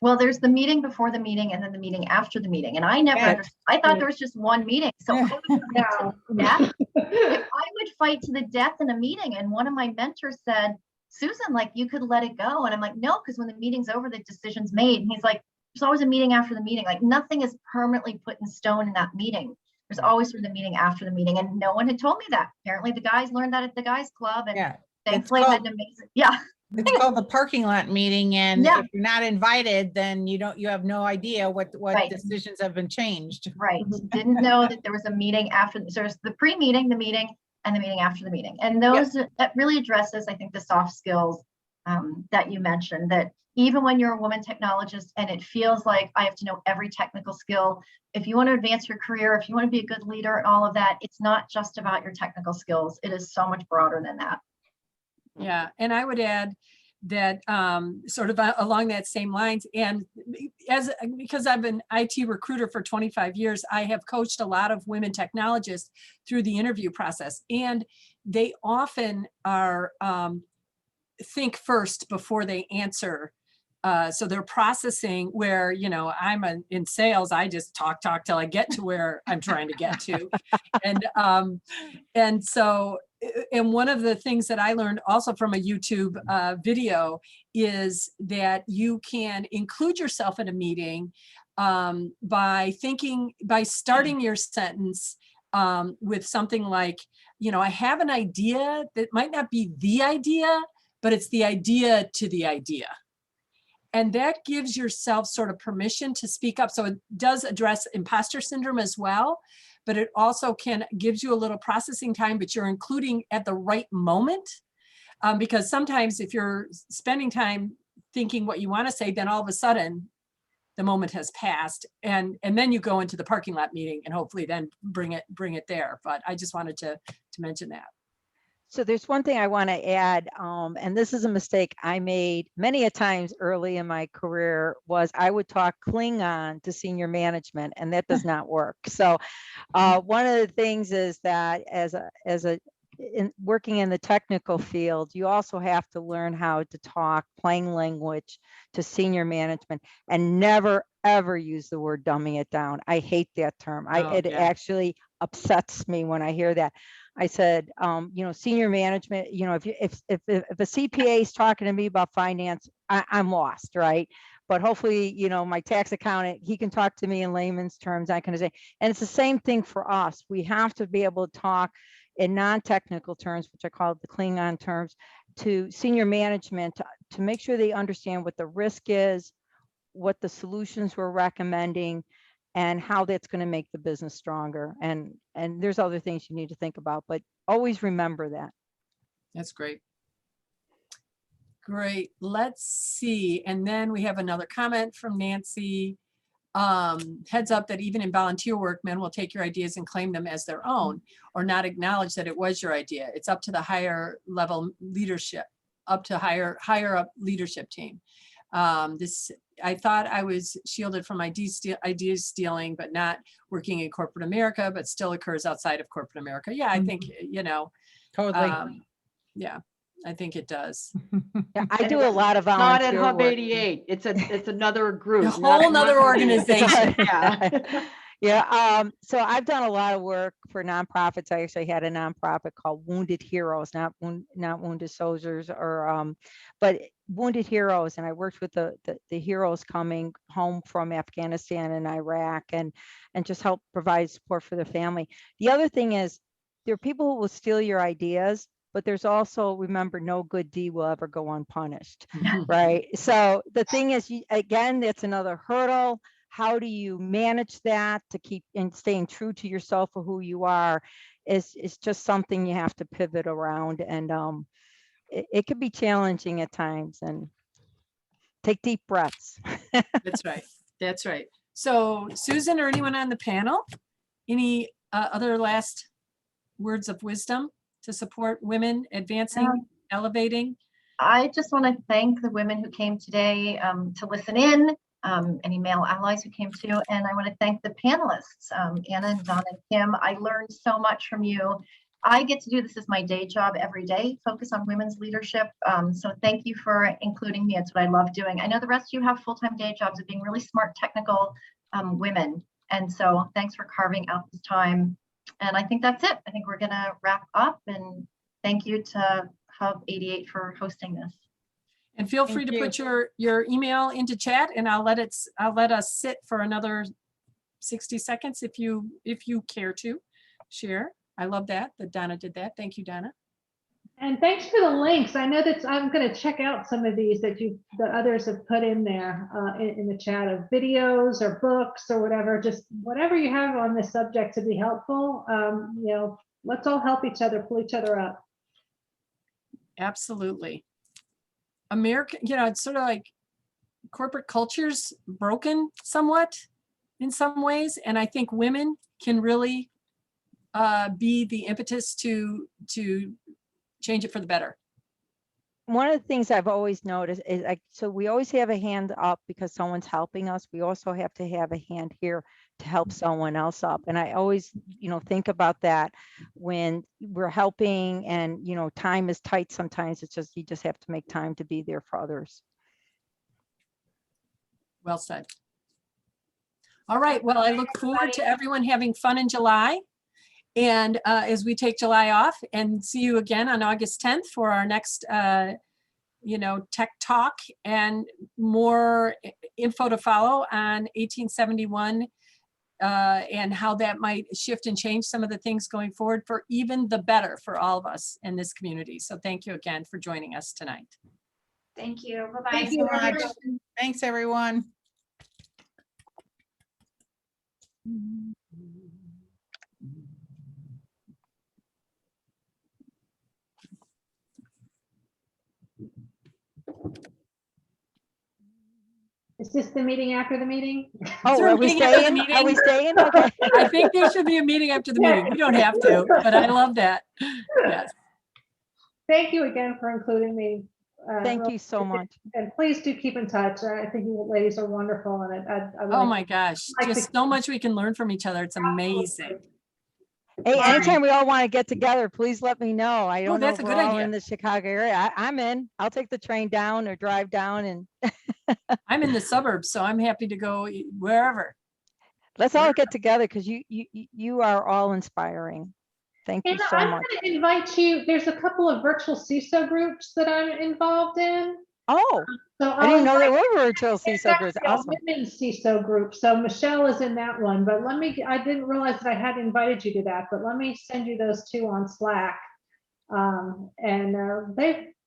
Well, there's the meeting before the meeting and then the meeting after the meeting. And I never Yeah. understood. I thought there was just one meeting. So I would fight to the death. I would fight to the death in a meeting. And one of my mentors said, Susan, like, you could let it go. And I'm like, no, because when the meeting's over, the decision's made. And he's like, there's always a meeting after the meeting. Like, nothing is permanently put in stone in that meeting. There's always the meeting after the meeting. And no one had told me that. Apparently the guys learned that at the guys club. And Yeah. thankfully I had an amazing, yeah. It's called the parking lot meeting, and Yeah. if you're not invited, then you have no idea what Right. decisions have been changed. Right. Didn't know that there was a meeting after. So there's the pre-meeting, the meeting, and the meeting after the meeting. And those that really addresses, I think, the soft skills that you mentioned, that even when you're a woman technologist and it feels like I have to know every technical skill, if you want to advance your career, if you want to be a good leader and all of that, it's not just about your technical skills. It is so much broader than that. Yeah, and I would add that sort of along that same lines, and because I've been IT recruiter for 25 years, I have coached a lot of women technologists through the interview process, and they often are think first before they answer. So they're processing where, you know, I'm in sales, I just talk till I get to where I'm trying to get to. And so, and one of the things that I learned also from a YouTube video is that you can include yourself in a meeting by starting your sentence with something like, you know, I have an idea that might not be the idea, but it's the idea to the idea. And that gives yourself sort of permission to speak up. So it does address imposter syndrome as well, but it also gives you a little processing time, but you're including at the right moment. Because sometimes if you're spending time thinking what you want to say, then all of a sudden the moment has passed, and then you go into the parking lot meeting and hopefully then bring it there. But I just wanted to mention that. So there's one thing I want to add, and this is a mistake I made many a times early in my career, was I would talk Klingon to senior management, and that does not work. So one of the things is that working in the technical field, you also have to learn how to talk plain language to senior management, and never ever use the word dumbing it down. I hate that term. It actually upsets me when I hear that. I said, you know, senior management, you know, if a CPA is talking to me about finance, I'm lost, right? But hopefully, you know, my tax accountant, he can talk to me in layman's terms, that kind of thing. And it's the same thing for us. We have to be able to talk in non-technical terms, which I call the Klingon terms, to senior management to make sure they understand what the risk is, what the solutions we're recommending, and how that's going to make the business stronger. And there's other things you need to think about, but always remember that. That's great. Great. Let's see. And then we have another comment from Nancy. Heads up that even in volunteer work, men will take your ideas and claim them as their own, or not acknowledge that it was your idea. It's up to the higher level leadership, up to higher up leadership team. I thought I was shielded from idea stealing, but not working in corporate America, but still occurs outside of corporate America. Yeah, I think, you know, Totally. yeah, I think it does. Yeah, I do a lot of Not volunteer at work. Hub88. It's another group. A whole nother organization. Yeah. Yeah. So I've done a lot of work for nonprofits. I actually had a nonprofit called Wounded Heroes, not Wounded Soldiers, or but Wounded Heroes. And I worked with the heroes coming home from Afghanistan and Iraq, and just help provide support for the family. The other thing is, there are people who will steal your ideas, but there's also, remember, no good deed will ever go unpunished, right? So the thing is, again, that's another hurdle. How do you manage that to keep and staying true to yourself or who you are is just something you have to pivot around. And it could be challenging at times, and take deep breaths. That's right. That's right. So Susan or anyone on the panel, any other last words of wisdom to support women advancing, elevating? I just want to thank the women who came today to listen in, any male allies who came too, and I want to thank the panelists, Anna and Donna and Kim. I learned so much from you. I get to do this as my day job every day, focus on women's leadership. So thank you for including me. It's what I love doing. I know the rest of you have full-time day jobs of being really smart, technical women. And so thanks for carving out this time. And I think that's it. I think we're going to wrap up, and thank you to Hub88 for hosting this. And feel free to put your email into chat, and I'll let us sit for another 60 seconds if you care to share. I love that Donna did that. Thank you, Donna. And thanks for the links. I know that I'm going to check out some of these that the others have put in there in the chat, of videos or books or whatever, just whatever you have on this subject to be helpful. You know, let's all help each other, pull each other up. Absolutely. America, you know, it's sort of like corporate culture's broken somewhat in some ways. And I think women can really be the impetus to change it for the better. One of the things I've always noticed is, so we always have a hand up because someone's helping us. We also have to have a hand here to help someone else up. And I always, think about that when we're helping, and, time is tight sometimes. It's just, you just have to make time to be there for others. Well said. All right. Well, I look forward to everyone having fun in July. And as we take July off, and see you again on August 10th for our next, Tech Talk, and more info to follow on 1871 and how that might shift and change some of the things going forward for even the better for all of us in this community. So thank you again for joining us tonight. Thank you. Bye-bye. Thanks so much. Thanks, everyone. Is this the meeting after the meeting? Oh, there a are we meeting after the staying? Are we meeting? staying? Okay. I think there should be a meeting after the meeting. We don't have to, but I love that. Yes. Thank you again for including me. Thank you so much. And please do keep in touch. I think you ladies are wonderful. And I Oh my gosh, just so much we can learn from each other. It's amazing. Hey, anytime we all want to get together, please let me know. I don't know that's if a we're good all idea. in the Chicago area. I'm in. I'll take the train down or drive down, and I'm in the suburbs, so I'm happy to go wherever. let's all get together, because you are all inspiring. Thank you so I'm much. going to invite you. There's a couple of virtual CISO groups that I'm involved in. Oh, So I didn't know there were virtual CISO groups. a Awesome. women's CISO group. So Michelle is in that one, but I didn't realize that I had invited you to that, but let me send you those two on Slack.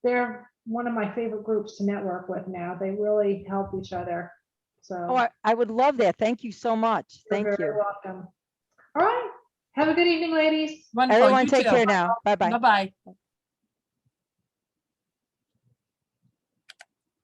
They're one of my favorite groups to network with now. They really help each other. So Oh, I would love that. Thank you so much. Thank you're very you. welcome. All right. Have a good evening, ladies. Wonderful. Everyone You take too. care now. Bye-bye. Bye-bye.